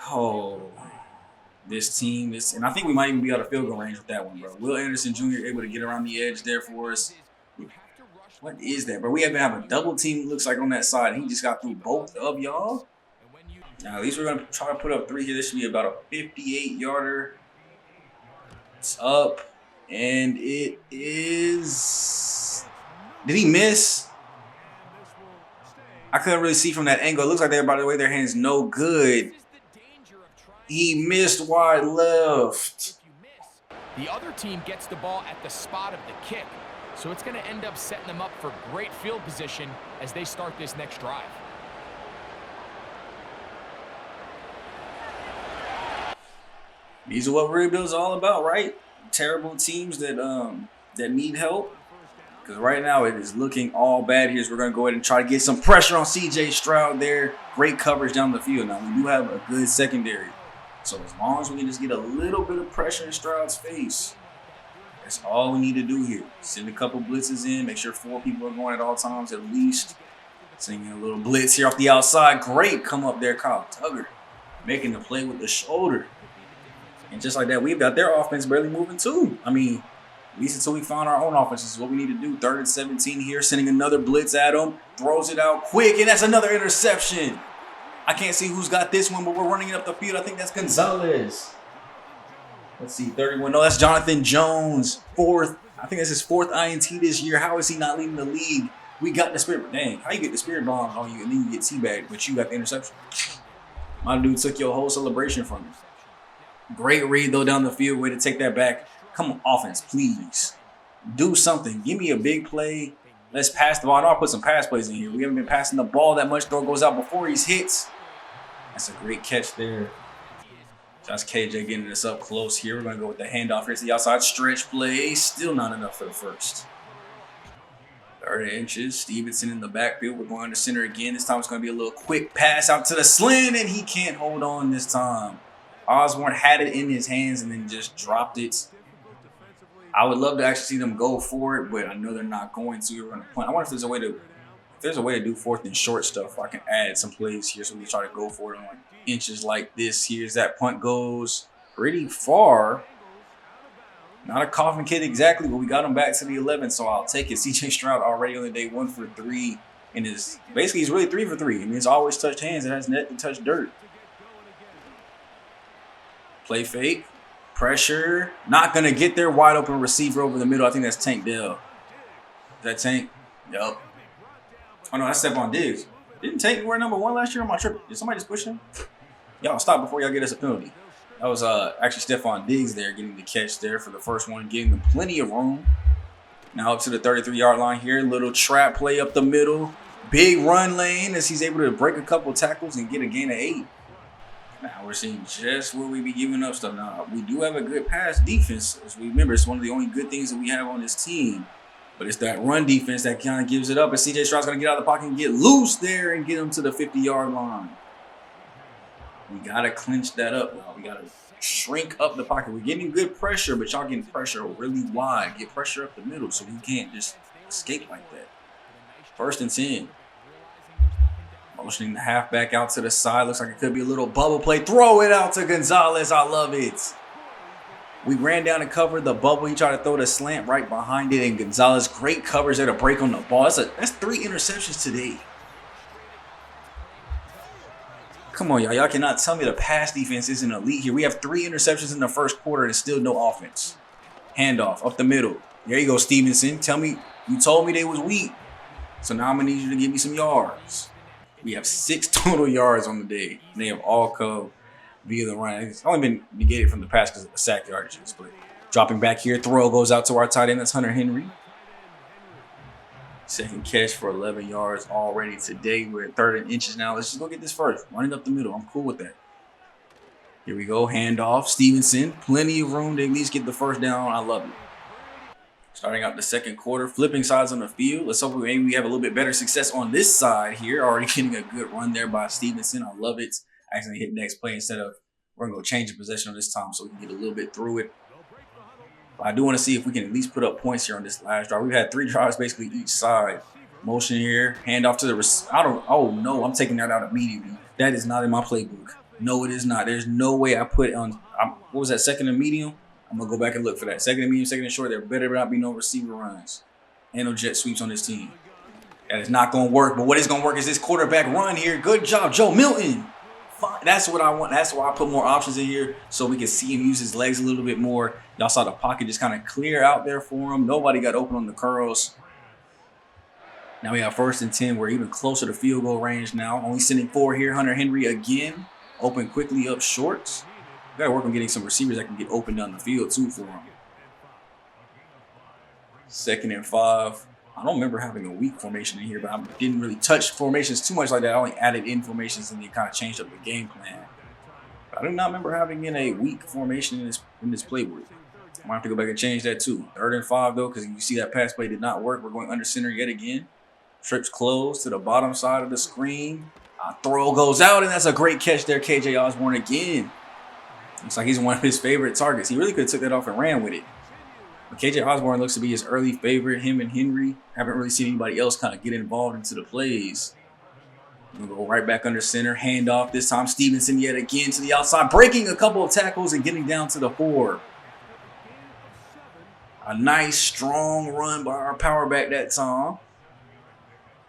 Oh, this team is, and I think we might even be out of field goal range with that one, bro. Will Anderson Jr. able to get around the edge there for us. What is that, bro? We haven't have a double team, looks like, on that side. He just got through both of y'all. Now, at least we're going to try to put up 3 here. This should be about a 58-yarder. It's up. And it is... Did he miss? I couldn't really see from that angle. It looks like they're about to wave their hands no good. He missed wide left. The other team gets the ball at the spot of the kick. So it's going to end up setting them up for great field position as they start this next drive. These are what rebuild's all about, right? Terrible teams that need help. Because right now it is looking all bad here. So we're going to go ahead and try to get some pressure on C.J. Stroud there. Great coverage down the field. Now, we do have a good secondary. So as long as we can just get a little bit of pressure in Stroud's face, that's all we need to do here. Send a couple blitzes in. Make sure 4 people are going at all times at least. Sending a little blitz here off the outside. Great come up there, Kyle Tugger. Making the play with the shoulder. And just like that, we've got their offense barely moving too. I mean, at least until we find our own offense, this is what we need to do. 3rd and 17 here, sending another blitz at him. Throws it out quick, and that's another interception. I can't see who's got this one, but we're running it up the field. I think that's Gonzalez. Let's see, 31. No, that's Jonathan Jones. 4th. I think that's his 4th INT this year. How is he not leading the league? We got the spirit. Dang, how you get the spirit bomb on you and then you get teabagged, but you got the interception? My dude took your whole celebration from you. Great read, though, down the field. Way to take that back. Come on, offense, please. Do something. Give me a big play. Let's pass the ball. I know I'll put some pass plays in here. We haven't been passing the ball that much. Throw goes out before he's hits. That's a great catch there. Josh KJ getting us up close here. We're going to go with the handoff here to the outside stretch play. Still not enough for the first. 30 inches. Stevenson in the backfield. We're going to center again. This time it's going to be a little quick pass out to the slant, and he can't hold on this time. Osborne had it in his hands and then just dropped it. I would love to actually see them go for it, but I know they're not going to. We're going to punt. I wonder if there's a way to do 4th and short stuff. I can add some plays here so we try to go for it on like inches like this. Here's that punt goes pretty far. Not a coffin kid exactly, but we got him back to the 11, so I'll take it. C.J. Stroud already on the day 1 for 3, and he's really 3 for 3. I mean, it's always touched hands. It has net to touch dirt. Play fake. Pressure. Not going to get there. Wide open receiver over the middle. I think that's Tank Dell. Is that Tank? Yup. Oh, no, that's Stephon Diggs. Didn't Tank wear number 1 last year on my trip? Did somebody just push him? Y'all stop before y'all get us a penalty. That was actually Stephon Diggs there getting the catch there for the first one, giving them plenty of room. Now up to the 33-yard line here. Little trap play up the middle. Big run lane as he's able to break a couple tackles and get a gain of 8. Now we're seeing just where we be giving up stuff. Now, we do have a good pass defense. As we remember, it's one of the only good things that we have on this team. But it's that run defense that kind of gives it up. And C.J. Stroud's going to get out of the pocket and get loose there and get him to the 50-yard line. We got to clinch that up, y'all. We got to shrink up the pocket. We're getting good pressure, but y'all getting pressure really wide. Get pressure up the middle so we can't just escape like that. 1st and 10. Motioning the halfback out to the side. Looks like it could be a little bubble play. Throw it out to Gonzalez. I love it. We ran down and covered the bubble. He tried to throw the slant right behind it. And Gonzalez, great coverage there to break on the ball. That's 3 interceptions today. Come on, y'all. Y'all cannot tell me the pass defense isn't elite here. We have 3 interceptions in the first quarter and still no offense. Handoff up the middle. There you go, Stevenson. You told me they was weak. So now I'm going to need you to give me some yards. We have 6 total yards on the day. And they have all come via the run. It's only been negated from the pass because of the sack yardages. But dropping back here, throw goes out to our tight end. That's Hunter Henry. Second catch for 11 yards already today. We're at 3rd and inches now. Let's just go get this first. Running up the middle. I'm cool with that. Here we go. Handoff. Stevenson. Plenty of room to at least get the first down. I love it. Starting out the second quarter. Flipping sides on the field. Let's hope maybe we have a little bit better success on this side here. Already getting a good run there by Stevenson. I love it. Actually hit next play instead of we're going to go change the possession on this time so we can get a little bit through it. But I do want to see if we can at least put up points here on this last drive. We've had 3 drives basically each side. Motion here. Handoff to the oh no, I'm taking that out immediately. That is not in my playbook. No, it is not. There's no way I put it on. What was that, 2nd and medium? I'm going to go back and look for that. 2nd and medium, 2nd and short. There better not be no receiver runs and no jet sweeps on this team. That is not going to work. But what is going to work is this quarterback run here. Good job, Joe Milton. Fine. That's what I want. That's why I put more options in here so we can see him use his legs a little bit more. Y'all saw the pocket just kind of clear out there for him. Nobody got open on the curls. Now we have 1st and 10. We're even closer to field goal range now. Only sending 4 here. Hunter Henry again. Open quickly up short. We got to work on getting some receivers that can get open down the field too for him. 2nd and 5. I don't remember having a weak formation in here, but I didn't really touch formations too much like that. I only added in formations and then kind of changed up the game plan. But I do not remember having in a weak formation in this playbook. I might have to go back and change that too. 3rd and 5 though, because you see that pass play did not work. We're going under center yet again. Trips close to the bottom side of the screen. Throw goes out, and that's a great catch there. KJ Osborne again. Looks like he's one of his favorite targets. He really could have took that off and ran with it. But KJ Osborne looks to be his early favorite. Him and Henry. Haven't really seen anybody else kind of get involved into the plays. We'll go right back under center. Handoff. This time Stevenson yet again to the outside. Breaking a couple of tackles and getting down to the 4. A nice, strong run by our power back that time.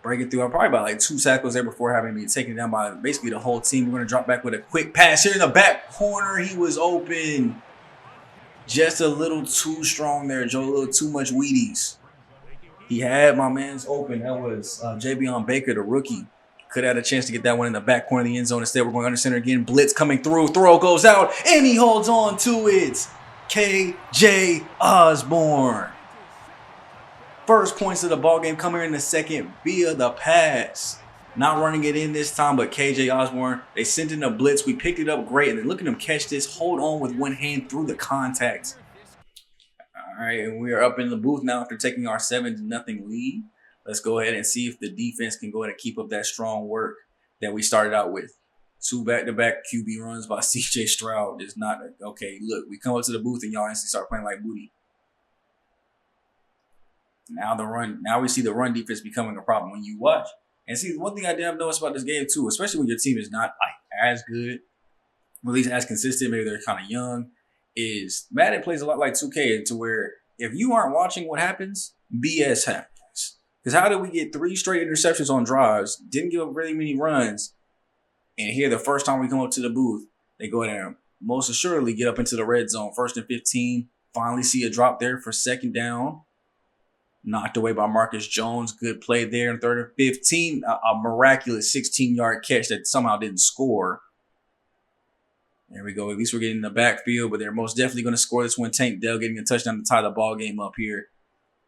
Breaking through. I'm probably about like 2 tackles there before having me taken down by basically the whole team. We're going to drop back with a quick pass here in the back corner. He was open. Just a little too strong there, Joe. A little too much Wheaties. He had my man's open. That was Javion Baker, the rookie. Could have had a chance to get that one in the back corner of the end zone. Instead, we're going under center again. Blitz coming through. Throw goes out, and he holds on to it. KJ Osborne. First points of the ball game coming in the second via the pass. Not running it in this time, but KJ Osborne, they sent in a blitz. We picked it up great, and then look at him catch this. Hold on with one hand through the contact. All right, and we are up in the booth now after taking our 7-0 lead. Let's go ahead and see if the defense can go ahead and keep up that strong work that we started out with. 2 back-to-back QB runs by CJ Stroud is not okay. Look, we come up to the booth and y'all instantly start playing like booty. Now we see the run defense becoming a problem when you watch. And see, one thing I did notice about this game too, especially when your team is not like as good, or at least as consistent, maybe they're kind of young, is Madden plays a lot like 2K, to where if you aren't watching what happens, BS happens. Because how did we get 3 straight interceptions on drives, didn't give up really many runs, and here the first time we come up to the booth, they go ahead and most assuredly get up into the red zone. 1st and 15, finally see a drop there for 2nd down. Knocked away by Marcus Jones. Good play there in 3rd and 15. A miraculous 16-yard catch that somehow didn't score. There we go. At least we're getting in the backfield, but they're most definitely going to score this one. Tank Dell getting a touchdown to tie the ball game up here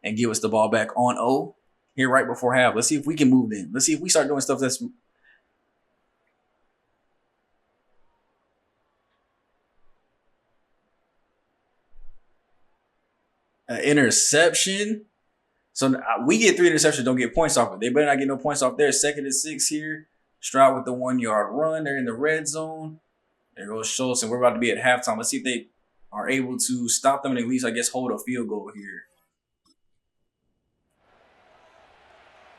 and give us the ball back on O here right before half. Let's see if we can move in. Let's see if we start doing stuff that's interception. So we get 3 interceptions, don't get points off it. They better not get no points off there. 2nd and 6 here. Stroud with the 1-yard run. They're in the red zone. There goes Schultz, and we're about to be at halftime. Let's see if they are able to stop them and at least, I guess, hold a field goal here.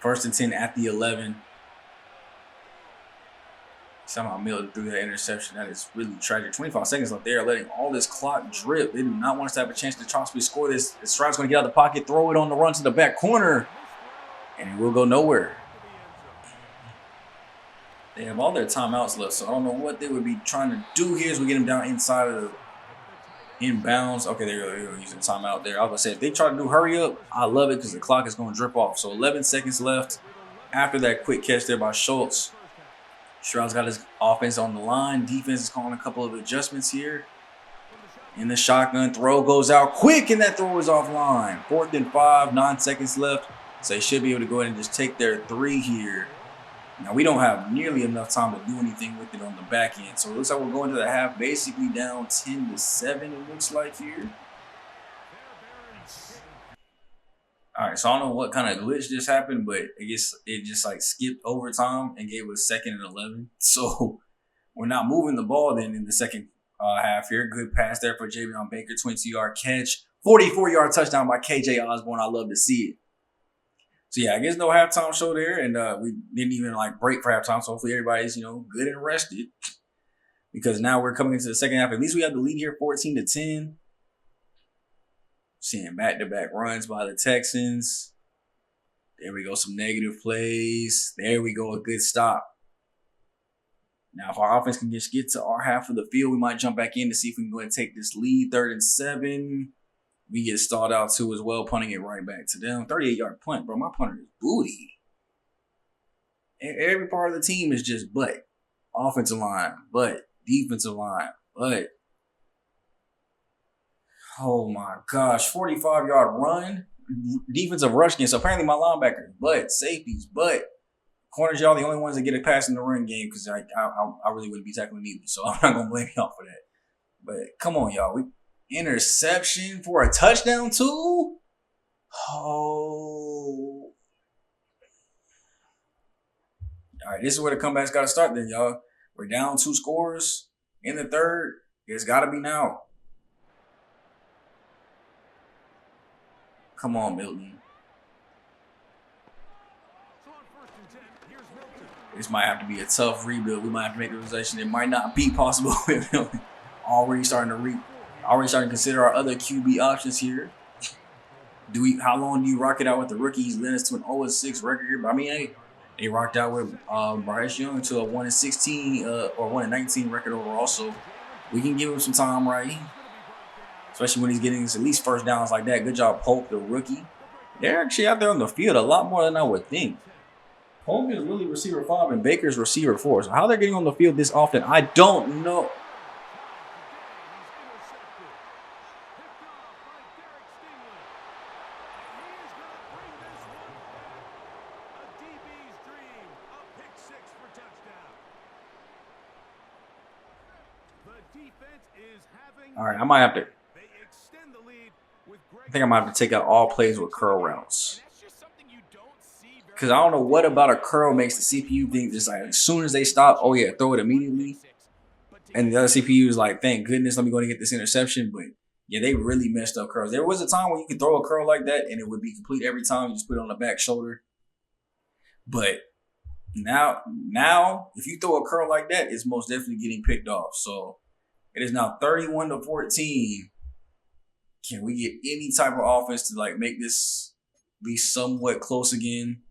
1st and 10 at the 11. Somehow Milton threw that interception. That is really tragic. 25 seconds left there, letting all this clock drip. They do not want us to have a chance to possibly score this. Stroud's going to get out of the pocket, throw it on the run to the back corner, and it will go nowhere. They have all their timeouts left, so I don't know what they would be trying to do here as we get them down inside of the inbounds. Okay, they're using timeout there. I was going to say, if they try to do hurry up, I love it because the clock is going to drip off. So 11 seconds left after that quick catch there by Schultz. Stroud's got his offense on the line. Defense is calling a couple of adjustments here. In the shotgun, throw goes out quick, and that throw is offline. 4th and 5, 9 seconds left. So they should be able to go ahead and just take their 3 here. Now, we don't have nearly enough time to do anything with it on the back end. So it looks like we're going to the half basically down 10-7, it looks like here. All right, so I don't know what kind of glitch just happened, but I guess it just like skipped overtime and gave us 2nd and 11. So we're not moving the ball then in the second half here. Good pass there for Javion Baker, 22-yard catch. 44-yard touchdown by KJ Osborne. I love to see it. So, yeah, I guess no halftime show there, and we didn't even, like, break for halftime, so hopefully everybody's, you know, good and rested because now we're coming into the second half. At least we have the lead here, 14-10. Seeing back-to-back runs by the Texans. There we go, some negative plays. There we go, a good stop. Now, if our offense can just get to our half of the field, we might jump back in to see if we can go ahead and take this lead, 3rd and 7. We get stalled out too as well, punting it right back to them. 38-yard punt, bro. My punter is booty. Every part of the team is just butt. Offensive line, butt. Defensive line, butt. Oh my gosh. 45-yard run. Defensive rush against apparently my linebackers, butt. Safeties, butt. Corners, y'all the only ones that get a pass in the run game because I really wouldn't be tackling either. So I'm not going to blame y'all for that. But come on, y'all. Interception for a touchdown too? Oh. All right, this is where the comeback's got to start then, y'all. We're down 2 scores in the 3rd. It's got to be now. Come on, Milton. This might have to be a tough rebuild. We might have to make a realization it might not be possible with Milton. Already starting to consider our other QB options here. How long do you rock it out with the rookie? He's led us to an 0-6 record here. But I mean, hey, they rocked out with Bryce Young to a 1-16 or 1-19 record overall. So we can give him some time, right? Especially when he's getting at least first downs like that. Good job, Polk, the rookie. They're actually out there on the field a lot more than I would think. Polk is really receiver 5 and Baker's receiver 4. So how they're getting on the field this often, I don't know. All right, I might have to. I think I might have to take out all plays with curl routes. Because I don't know what about a curl makes the CPU think just like as soon as they stop, oh yeah, throw it immediately. And the other CPU is like, thank goodness, let me go and get this interception. But yeah, they really messed up curls. There was a time when you could throw a curl like that and it would be complete every time. You just put it on the back shoulder. But now, if you throw a curl like that, it's most definitely getting picked off. So it is now 31-14. Can we get any type of offense to like make this be somewhat close again?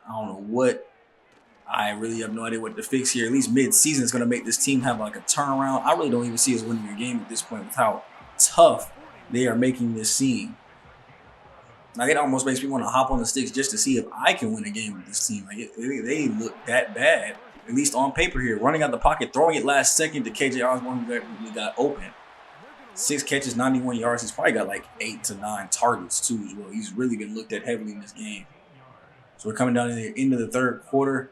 I don't know what. I really have no idea what to fix here. At least mid-season is going to make this team have like a turnaround. I really don't even see us winning a game at this point with how tough they are making this seem. Like it almost makes me want to hop on the sticks just to see if I can win a game with this team. Like they look that bad, at least on paper here. Running out the pocket, throwing it last second to KJ Osborne, who got open. 6 catches, 91 yards. He's probably got like 8 to 9 targets too as well. He's really been looked at heavily in this game. So we're coming down to the end of the 3rd quarter.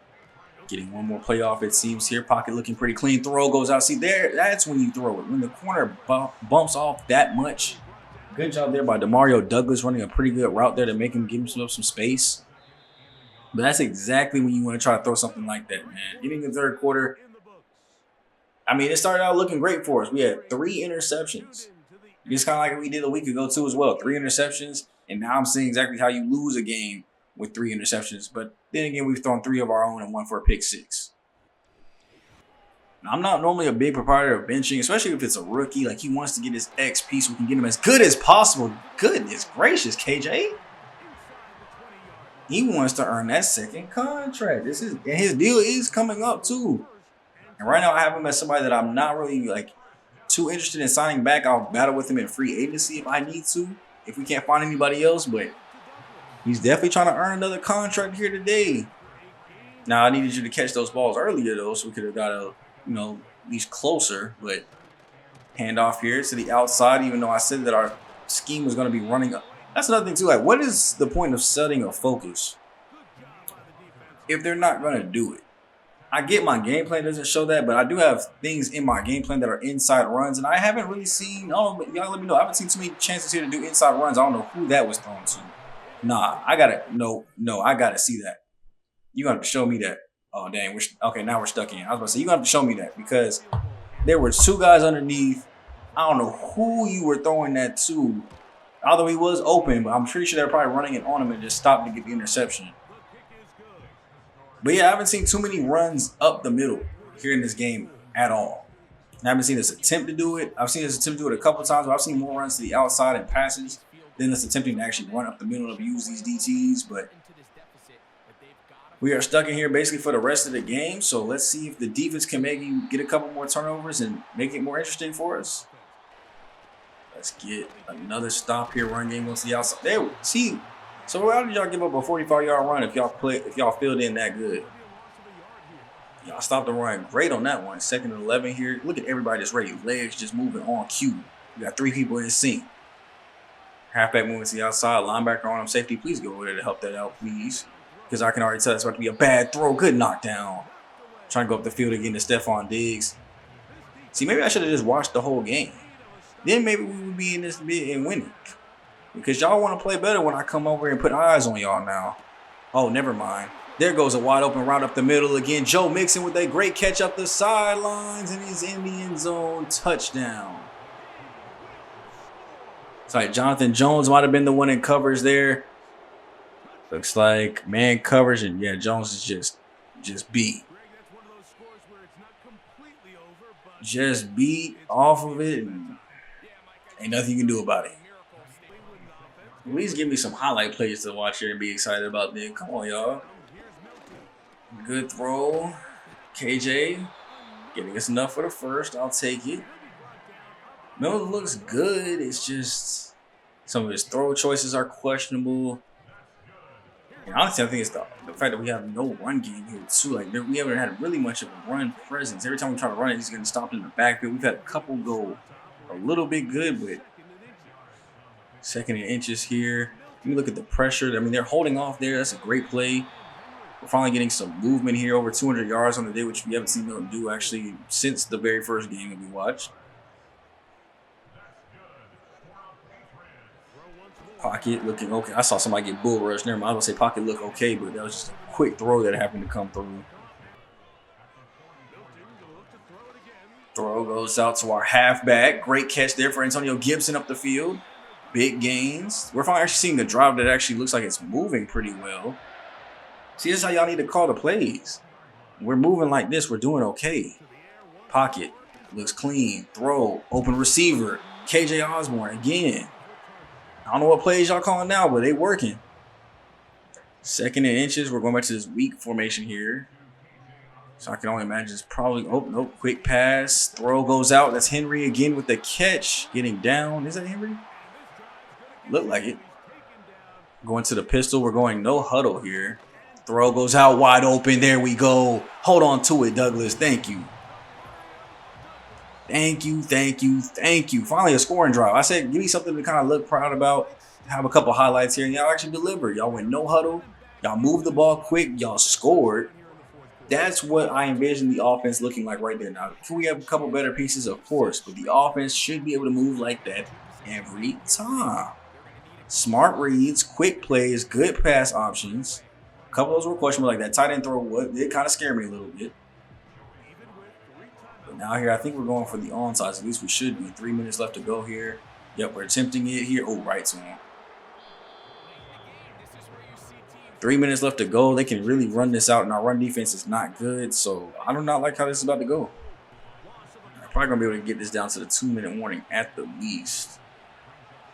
Getting one more playoff, it seems here. Pocket looking pretty clean. Throw goes out. See, that's when you throw it. When the corner bumps off that much. Good job there by Demario Douglas running a pretty good route there to make him give himself some space. But that's exactly when you want to try to throw something like that, man. Getting the 3rd quarter, I mean, it started out looking great for us. We had 3 interceptions. Just kind of like we did a week ago, too, as well. 3 interceptions, and now I'm seeing exactly how you lose a game with 3 interceptions. But then again, we've thrown 3 of our own and 1 for a pick 6. Now, I'm not normally a big proprietor of benching, especially if it's a rookie. Like, he wants to get his XP so we can get him as good as possible. Goodness gracious, KJ. He wants to earn that 2nd contract. And his deal is coming up, too. And right now, I have him as somebody that I'm not really, like, too interested in signing back. I'll battle with him in free agency if I need to, if we can't find anybody else. But he's definitely trying to earn another contract here today. Now, I needed you to catch those balls earlier, though, so we could have got at least closer. But Handoff here to the outside, even though I said that our scheme was going to be running up. That's another thing too. Like, what is the point of setting a focus if they're not going to do it? I get my game plan doesn't show that, but I do have things in my game plan that are inside runs, and I haven't really seen. Oh, y'all let me know. I haven't seen too many chances here to do inside runs. I don't know who that was thrown to. Nah, I gotta I gotta see that. You gonna have to show me that. Oh dang, okay. Now we're stuck in. I was about to say you gonna have to show me that because there were two guys underneath. I don't know who you were throwing that to. Although he was open, but I'm pretty sure they're probably running it on him and just stopped to get the interception. But yeah, I haven't seen too many runs up the middle here in this game at all. I haven't seen us attempt to do it. I've seen us attempt to do it a couple times, but I've seen more runs to the outside and passes than us attempting to actually run up the middle and abuse these DTs. But we are stuck in here basically for the rest of the game. So let's see if the defense can maybe get a couple more turnovers and make it more interesting for us. Let's get another stop here. Run game goes to the outside. There, see. So how did y'all give up a 45-yard run if y'all filled in that good? Y'all stopped the run great on that one. 2nd and 11 here. Look at everybody just ready. Legs just moving on cue. We got 3 people in sync. Halfback moving to the outside. Linebacker on him. Safety, please go over there to help that out, please. Because I can already tell it's about to be a bad throw. Good knockdown. Trying to go up the field again to Stephon Diggs. See, maybe I should have just watched the whole game. Then maybe we would be in this bit and winning. Because y'all want to play better when I come over and put eyes on y'all now. Oh, never mind. There goes a wide open route up the middle again. Joe Mixon with a great catch up the sidelines, and he's in the end zone. Touchdown. It's like Jonathan Jones might have been the one in covers there. Looks like man coverage, and yeah, Jones is just beat. Just beat off of it, and ain't nothing you can do about it. At least give me some highlight plays to watch here and be excited about them. Come on, y'all. Good throw. KJ getting us enough for the first. I'll take it. Miller looks good. It's just some of his throw choices are questionable. And honestly, I think it's the fact that we have no run game here, too. Like, we haven't had really much of a run presence. Every time we try to run it, he's getting stopped in the backfield. We've had a couple go a little bit good, but 2nd and inches here. Let me look at the pressure. I mean, they're holding off there. That's a great play. We're finally getting some movement here, over 200 yards on the day, which we haven't seen them do actually since the very first game that we watched. Pocket looking okay. I saw somebody get bull rushed. Never mind. I was going to say pocket look okay, but that was just a quick throw that happened to come through. Throw goes out to our halfback. Great catch there for Antonio Gibson up the field. Big gains. We're finally actually seeing a drive that actually looks like it's moving pretty well. See, this is how y'all need to call the plays. We're moving like this. We're doing okay. Pocket looks clean. Throw. Open receiver. KJ Osborne again. I don't know what plays y'all calling now, but they working. 2nd and inches. We're going back to this weak formation here. So I can only imagine it's probably, oh, no, quick pass. Throw goes out. That's Henry again with the catch. Getting down. Is that Henry? Look like it. Going to the pistol. We're going no huddle here. Throw goes out wide open. There we go. Hold on to it, Douglas. Thank you. Thank you, thank you, thank you. Finally a scoring drive. I said, give me something to kind of look proud about. Have a couple highlights here. And y'all actually delivered. Y'all went no huddle. Y'all moved the ball quick. Y'all scored. That's what I envision the offense looking like right there. Now, can we have a couple better pieces? Of course. But the offense should be able to move like that every time. Smart reads, quick plays, good pass options. A couple of those were questionable, like that tight end throw. It kind of scared me a little bit. But now here, I think we're going for the onside. At least we should be. 3 minutes left to go here. Yep, we're attempting it here. Oh, right to him. 3 minutes left to go. They can really run this out, and our run defense is not good. So I do not like how this is about to go. I'm probably going to be able to get this down to the 2-minute warning at the least.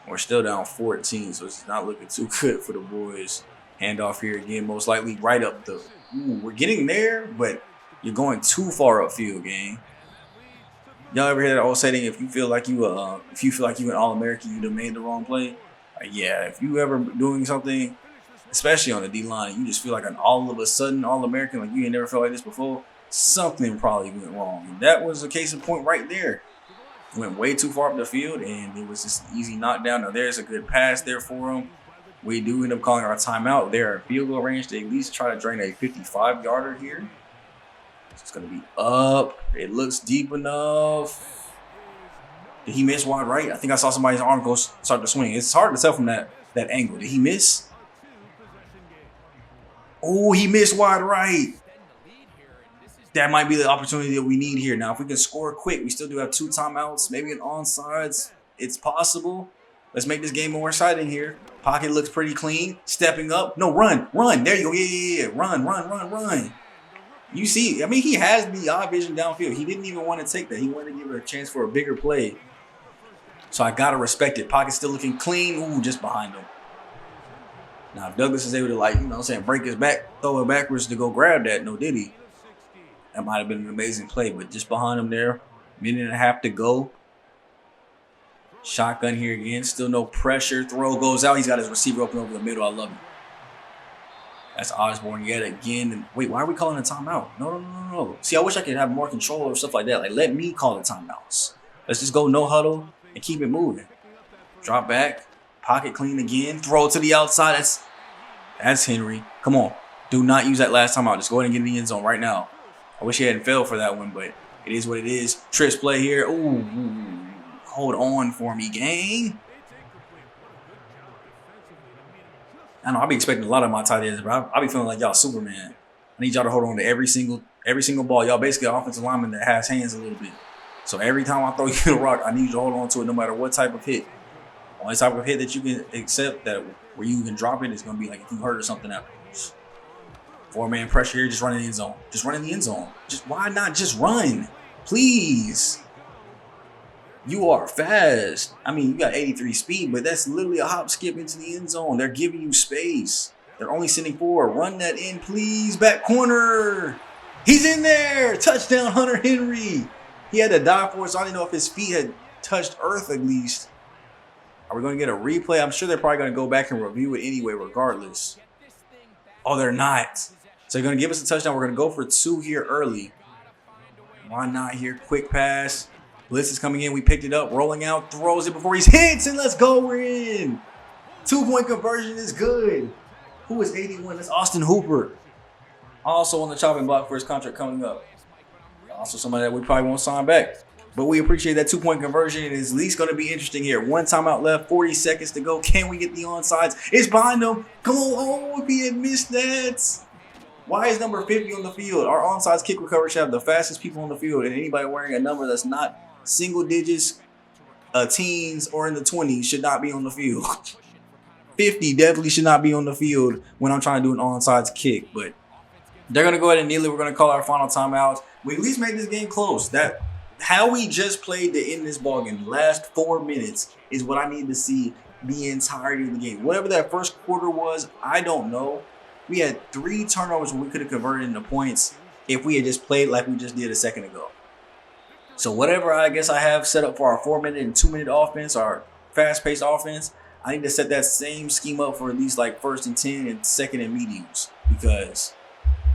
We're still down 14, so it's not looking too good for the boys. Handoff here again, most likely right up the. Ooh, we're getting there, but you're going too far upfield, gang. Y'all ever hear that old saying? If you feel like you an All-American, you done made the wrong play. Yeah, if you ever doing something, especially on the D line, you just feel like an all of a sudden All-American, like you ain't never felt like this before. Something probably went wrong, and that was a case in point right there. Went way too far up the field, and it was just an easy knockdown. Now, there's a good pass there for him. We do end up calling our timeout. They're at field goal range to at least try to drain a 55-yarder here. It's going to be up. It looks deep enough. Did he miss wide right? I think I saw somebody's arm go start to swing. It's hard to tell from that angle. Did he miss? Oh, he missed wide right. That might be the opportunity that we need here. Now, if we can score quick, we still do have 2 timeouts, maybe an onside. It's possible. Let's make this game more exciting here. Pocket looks pretty clean. Stepping up. No, run. There you go. Yeah. Run. You see, I mean, he has the eye vision downfield. He didn't even want to take that. He wanted to give it a chance for a bigger play. So I got to respect it. Pocket still looking clean. Ooh, just behind him. Now, if Douglas is able to, break his back, throw it backwards to go grab that, no did he? That might have been an amazing play, but just behind him there, minute and a half to go. Shotgun here again, still no pressure. Throw goes out. He's got his receiver open over the middle. I love it. That's Osborne yet again. And wait, why are we calling a timeout? No. See, I wish I could have more control or stuff like that. Like, let me call the timeouts. Let's just go no huddle and keep it moving. Drop back. Pocket clean again. Throw to the outside. That's Henry. Come on. Do not use that last timeout. Just go ahead and get in the end zone right now. I wish he hadn't failed for that one, but it is what it is. Trips play here. Ooh. Hold on for me, gang. I know I'll be expecting a lot of my tight ends, but I'll be feeling like y'all Superman. I need y'all to hold on to every single ball. Y'all basically an offensive lineman that has hands a little bit. So every time I throw you the rock, I need you to hold on to it no matter what type of hit. Only type of hit that you can accept that where you can drop it is going to be like if you hurt or something afterwards. 4-man pressure here, just run in the end zone. Just run in the end zone. Why not just run? Please. You are fast. I mean, you got 83 speed, but that's literally a hop skip into the end zone. They're giving you space. They're only sending forward. Run that in, please. Back corner. He's in there. Touchdown, Hunter Henry. He had to dive for it, so I didn't know if his feet had touched earth at least. Are we going to get a replay? I'm sure they're probably going to go back and review it anyway, regardless. Oh, they're not. So they're going to give us a touchdown. We're going to go for 2 here early. Why not here? Quick pass. Blitz is coming in. We picked it up. Rolling out. Throws it before he's hits. And let's go. We're in. 2-point conversion is good. Who is 81? That's Austin Hooper. Also on the chopping block for his contract coming up. Also somebody that we probably won't sign back. But we appreciate that 2-point conversion. It is at least going to be interesting here. 1 timeout left. 40 seconds to go. Can we get the onside? It's behind them. Come on. Oh, if he had missed that. Why is number 50 on the field? Our onside kick recovery should have the fastest people on the field. And anybody wearing a number that's not single digits, teens, or in the 20s should not be on the field. 50 definitely should not be on the field when I'm trying to do an onside kick. But they're going to go ahead and kneel it. We're going to call our final timeout. We at least made this game close. That how we just played to end this ball game, the last 4 minutes, is what I need to see the entirety of the game. Whatever that first quarter was, I don't know. We had 3 turnovers when we could have converted into points if we had just played like we just did a second ago. So whatever I guess I have set up for our 4-minute and 2-minute offense, our fast-paced offense, I need to set that same scheme up for at least like 1st and 10 and 2nd and mediums, because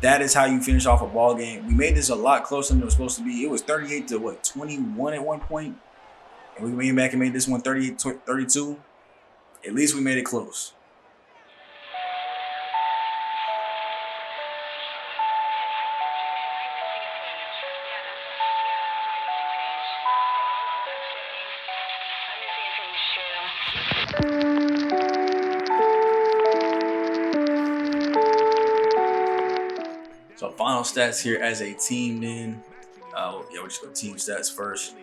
that is how you finish off a ball game. We made this a lot closer than it was supposed to be. It was 38 to 21 at one point, and we came back and made this one 38-32. At least we made it close. So final stats here as a team then. We'll just go team stats first.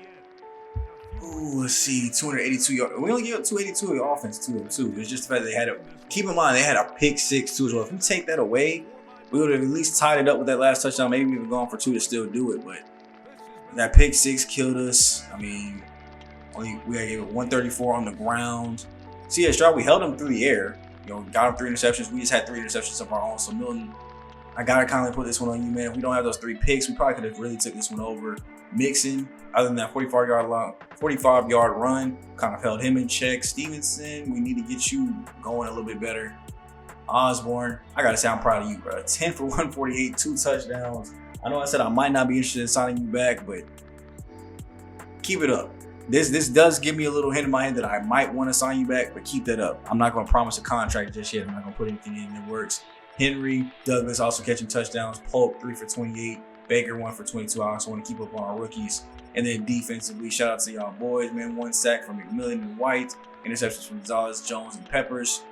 Ooh, let's see, 282 yards. We only gave up 282 of offense to them too. It's just the fact that they had keep in mind they had a pick 6 too as well. If we take that away, we would have at least tied it up with that last touchdown. Maybe even gone for 2 to still do it. But that pick 6 killed us. I mean, we gave it 134 on the ground. C.J. Stroud, we held him through the air. Got him 3 interceptions. We just had 3 interceptions of our own. So Milton, I gotta kindly put this one on you, man. If we don't have those 3 picks, we probably could have really took this one over. Mixon, other than that 45-yard run, kind of held him in check. Stevenson, we need to get you going a little bit better. Osborne, I gotta say I'm proud of you, bro. 10 for 148, 2 touchdowns. I know I said I might not be interested in signing you back, but keep it up. This does give me a little hint in my head that I might want to sign you back, but keep that up. I'm not going to promise a contract just yet. I'm not going to put anything in that works. Henry, Douglas also catching touchdowns. Polk 3 for 28. Baker 1 for 22. I also want to keep up on our rookies. And then defensively, shout out to y'all boys, man. 1 sack from McMillan and White. Interceptions from Gonzalez, Jones, and Peppers.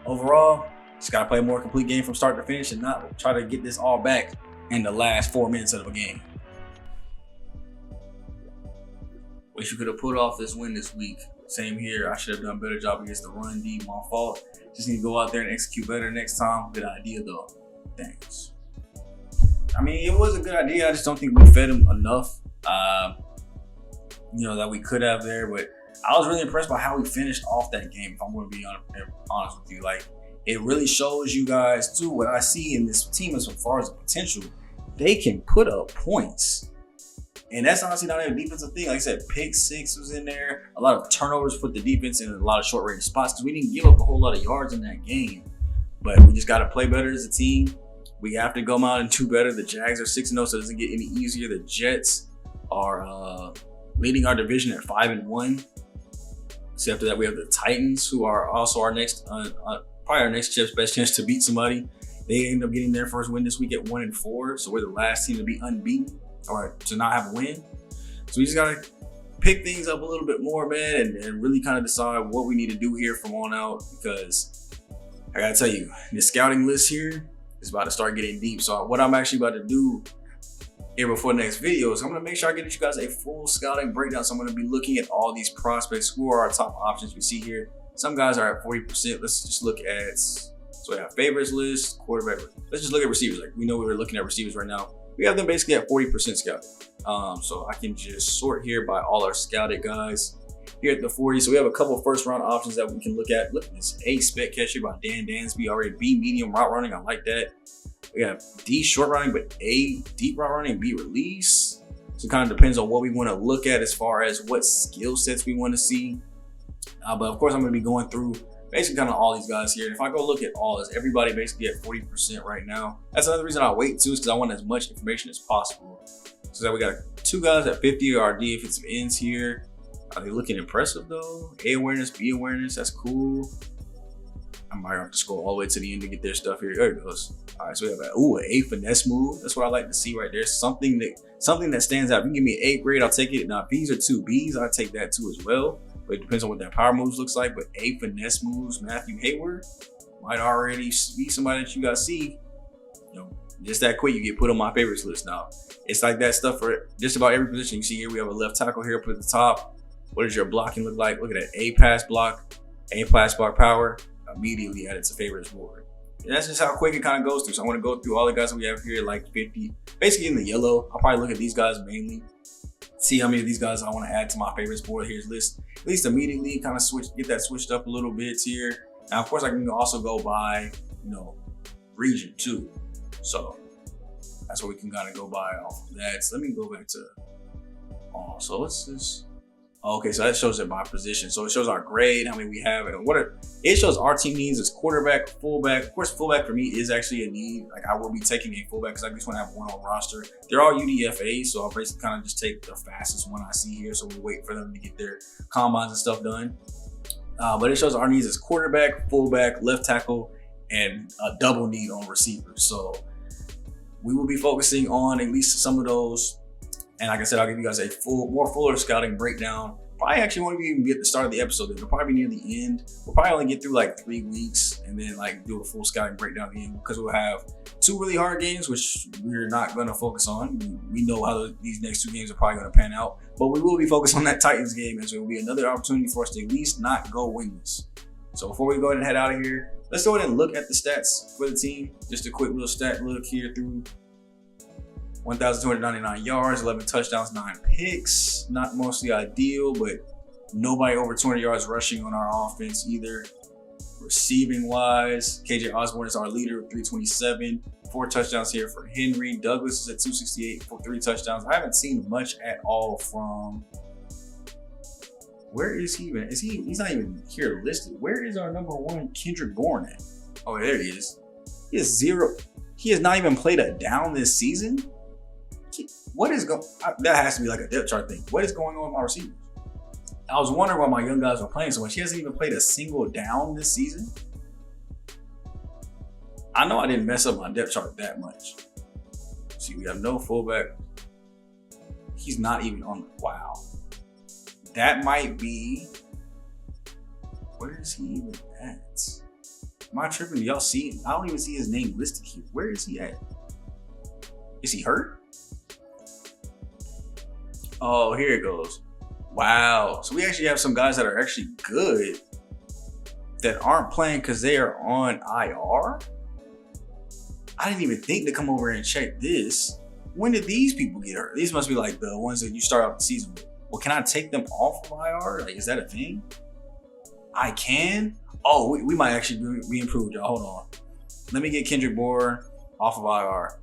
Overall, just got to play a more complete game from start to finish and not try to get this all back in the last 4 minutes of a game. Wish you could have put off this win this week. Same here. I should have done a better job against the run D. My fault. Just need to go out there and execute better next time. Good idea, though. Thanks. I mean, it was a good idea. I just don't think we fed him enough, that we could have there. But I was really impressed by how we finished off that game, if I'm going to be honest with you. Like, it really shows you guys, too, what I see in this team as far as the potential. They can put up points. And that's honestly not even a defensive thing. Like I said, pick 6 was in there. A lot of turnovers put the defense in a lot of short range spots because we didn't give up a whole lot of yards in that game. But we just got to play better as a team. We have to go out and do better. The Jags are 6-0, so it doesn't get any easier. The Jets are leading our division at 5-1. So after that, we have the Titans, who are also our next, probably our next best chance to beat somebody. They end up getting their first win this week at 1-4. So we're the last team to be unbeaten or to not have a win. So we just got to pick things up a little bit more, man, and really kind of decide what we need to do here from on out, because I got to tell you, the scouting list here is about to start getting deep. So what I'm actually about to do here before the next video is I'm going to make sure I get you guys a full scouting breakdown. So I'm going to be looking at all these prospects. Who are our top options we see here? Some guys are at 40%. Let's just look at, so we have favorites list, quarterback. Let's just look at receivers. Like, we know we're looking at receivers right now. We have them basically at 40% scouted. So I can just sort here by all our scouted guys here at the 40. So we have a couple of first round options that we can look at. Look at this A spec catcher by Dan Dansby, already B medium route running. I like that. We have D short running, but A deep route running, B release. So it kind of depends on what we want to look at as far as what skill sets we want to see. But of course, I'm going to be going through basically kind of all these guys here. And if I go look at all this, everybody basically at 40% right now. That's another reason I wait too, is because I want as much information as possible. So that we got 2 guys at 50, our defensive ends here. Are they looking impressive though? A awareness, B awareness, that's cool. I might have to scroll all the way to the end to get their stuff here. There it goes. All right, so we have an A finesse move. That's what I like to see right there. Something that stands out. If you can give me an A grade, I'll take it. Now, if these are 2 Bs, I'll take that too as well. But it depends on what that power moves looks like. But A finesse moves, Matthew Hayward might already be somebody that you guys see. Just that quick, you get put on my favorites list now. It's like that stuff for just about every position. You see here, we have a left tackle here up at the top. What does your blocking look like? Look at that. A pass block, A pass block power, immediately added to favorites board. And that's just how quick it kind of goes through. So I want to go through all the guys that we have here, like 50, basically in the yellow. I'll probably look at these guys mainly, see how many of these guys I want to add to my favorites board. Here's list, at least immediately kind of get that switched up a little bit here. Now, of course, I can also go by, region too. So that's what we can kind of go by off of that. So let me go back to, so let's just, okay, so that shows it by position. So it shows our grade, how many we have, and it shows our team needs is quarterback, fullback. Of course, fullback for me is actually a need. Like, I will be taking a fullback because I just want to have one on roster. They're all UDFA, so I'll basically kind of just take the fastest one I see here. So we'll wait for them to get their combines and stuff done. But it shows our needs is quarterback, fullback, left tackle, and a double need on receivers. So we will be focusing on at least some of those. And like I said, I'll give you guys a fuller scouting breakdown. Probably actually won't even get the start of the episode. It'll probably be near the end. We'll probably only get through like 3 weeks and then like do a full scouting breakdown at the end, because we'll have 2 really hard games, which we're not going to focus on. We know how these next 2 games are probably going to pan out, but we will be focused on that Titans game, and so it will be another opportunity for us to at least not go winless. So before we go ahead and head out of here, let's go ahead and look at the stats for the team. Just a quick little stat look here through 1,299 yards, 11 touchdowns, 9 picks. Not mostly ideal, but nobody over 200 yards rushing on our offense either. Receiving wise, KJ Osborne is our leader with 327. 4 touchdowns here for Henry. Douglas is at 268 for 3 touchdowns. I haven't seen much at all from, where is he even? He's not even here listed. Where is our number 1 Kendrick Bourne at? Oh, there he is. He has 0. He has not even played a down this season. what is going? That has to be like a depth chart thing. What is going on with my receivers? I was wondering why my young guys were playing so much. He hasn't even played a single down this season. I know I didn't mess up my depth chart that much. See, we have no fullback. He's not even on. Wow. That might be. Where is he even at? Am I tripping? Do y'all see him? I don't even see his name listed here. Where is he at? Is he hurt? Oh, here it goes. Wow. So we actually have some guys that are actually good that aren't playing because they are on IR. I didn't even think to come over and check this. When did these people get hurt? These must be like the ones that you start off the season with. Well, can I take them off of IR? Like, is that a thing? I can? Oh, we might actually be improved, y'all. Hold on. Let me get Kendrick Bourne off of IR.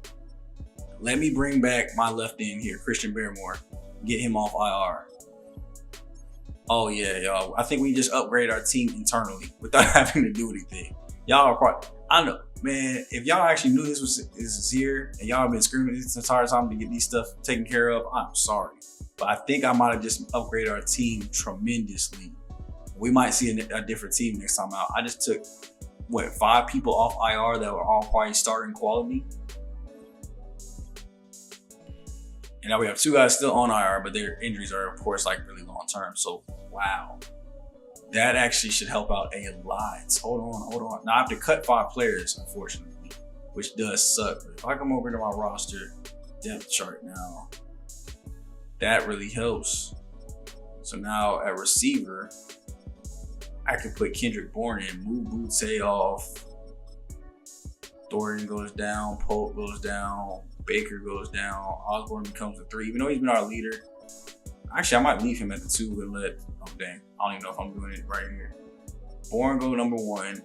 Let me bring back my left end here, Christian Barrymore. Get him off IR. Oh, yeah, y'all. I think we just upgrade our team internally without having to do anything. Y'all are probably, I know, man, if y'all actually knew this was here and y'all have been screaming this entire time to get these stuff taken care of, I'm sorry. But I think I might have just upgraded our team tremendously. We might see a different team next time out. I just took, 5 people off IR that were all probably starting quality. And now we have 2 guys still on IR, but their injuries are, of course, like really long term. So, wow. That actually should help out a lot. Hold on. Now I have to cut 5 players, unfortunately, which does suck. But if I come over to my roster depth chart now, that really helps. So now at receiver, I could put Kendrick Bourne in, move Butte off. Thornton goes down, Pope goes down, Baker goes down, Osborne becomes the 3, even though he's been our leader. Actually, I might leave him at the 2 and let, oh dang, I don't even know if I'm doing it right here. Bourne go number 1.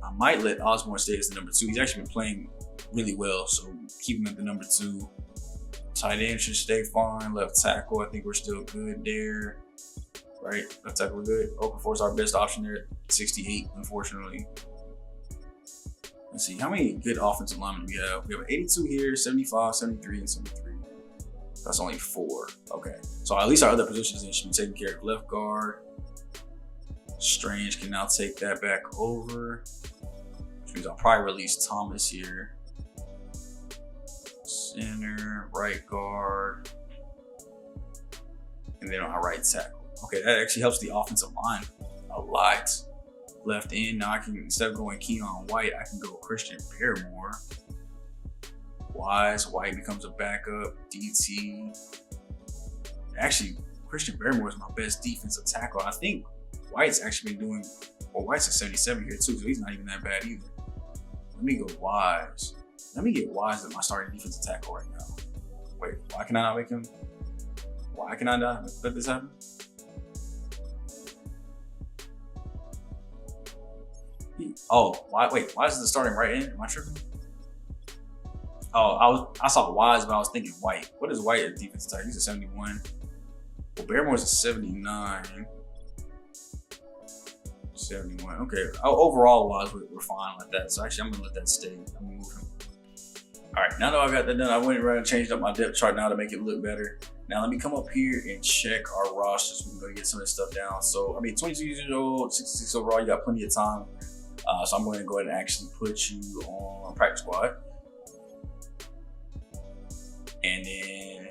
I might let Osborne stay as the number 2. He's actually been playing really well, so keep him at the number 2. Tight end should stay fine. Left tackle, I think we're still good there. Right? Left tackle, we're good. Okafor is our best option there at 68, unfortunately. Let's see, how many good offensive linemen do we have? We have 82 here, 75, 73, and 73. That's only 4. Okay. So at least our other positions should be taken care of. Left guard. Strange can now take that back over. Which means I'll probably release Thomas here. Center, right guard. And then our right tackle. Okay, that actually helps the offensive line a lot. Left end, now I can, instead of going Keon White, I can go Christian Barrymore. White becomes a backup. DT. Actually, Christian Barrymore is my best defensive tackle. I think White's actually been doing, well, White's at 77 here too, so he's not even that bad either. Let me go Wise. Let me get Wise as my starting defensive tackle right now. Wait, why can I not make him? Why can I not let this happen? Oh, why is the starting right end? Am I tripping? Oh, I saw Wise, but I was thinking White. What is White at defensive tackle? He's a 71. Well, Barrymore's a 79. 71. Okay. Overall Wise, we're fine like that. So actually, I'm gonna let that stay. I'm gonna move him. All right. Now that I got that done, I went around and changed up my depth chart now to make it look better. Now let me come up here and check our rosters. We can go get some of this stuff down. So 22 years old, 66 overall. You got plenty of time. So I'm going to go ahead and actually put you on practice squad. And then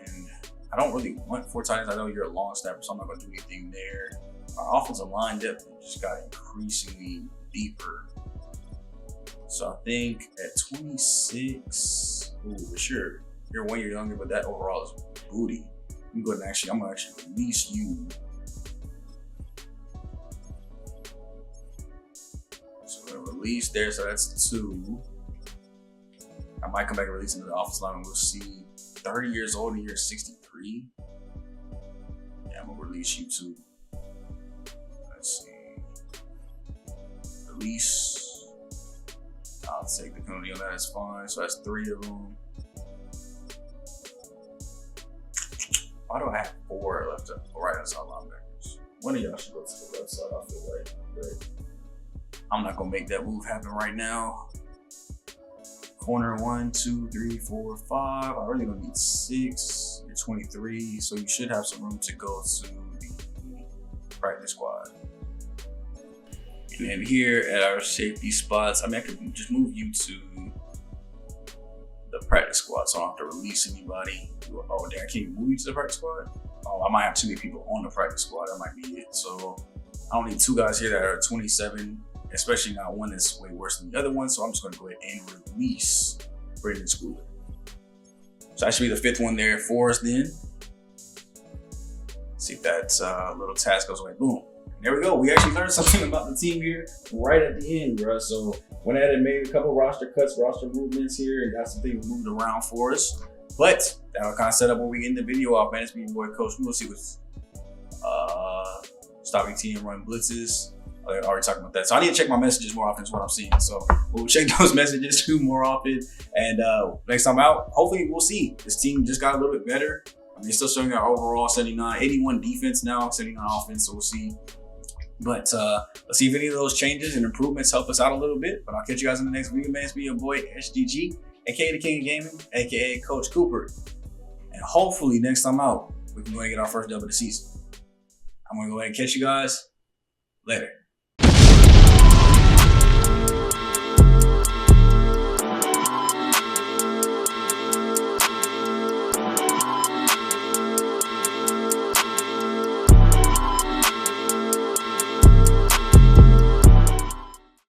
I don't really want 4 tight ends. I know you're a long snapper, so I'm not going to do anything there. Our offensive line depth just got increasingly deeper. So I think at 26, ooh, sure, you're 1 year younger, but that overall is booty. I'm going to actually release you. So release there, so that's 2. I might come back and release into the offensive line and we'll see. 30 years old and you're 63. Yeah, I'm gonna release you too. Let's see. Release. I'll take the penalty on that, it's fine. So that's 3 of them. Why do I have 4 left up right outside linebackers? One of y'all should go to the left side, I feel like. Right. I'm not gonna make that move happen right now. Corner 1, 2, 3, 4, 5. I really don't need 6. You're 23, so you should have some room to go to the practice squad. And then here at our safety spots, I mean, I could just move you to the practice squad, so I don't have to release anybody. Oh, damn, I can't move you to the practice squad? Oh, I might have too many people on the practice squad. That might be it. So I don't need 2 guys here that are 27, especially not one that's way worse than the other one. So I'm just going to go ahead and release Brendan Schooler. So that should be the 5th one there for us then. See if that little task goes away. Boom. There we go. We actually learned something about the team here right at the end, bro. So went ahead and made a couple roster cuts, roster movements here, and got some things moved around for us. But that'll kind of set up where we end the video off, man. It's me, boy, Coach. We'll see what's stopping team run blitzes. I already talked about that. So I need to check my messages more often is what I'm seeing. So we'll check those messages too more often. And next time out, hopefully we'll see. This team just got a little bit better. I mean, it's still showing our overall 81 defense now, 79 offense. So we'll see. But let's see if any of those changes and improvements help us out a little bit. But I'll catch you guys in the next video, man. It's me, your boy, SGG, aka the King of Gaming, aka Coach Cooper. And hopefully next time out, we can go and get our first dub of the season. I'm going to go ahead and catch you guys later.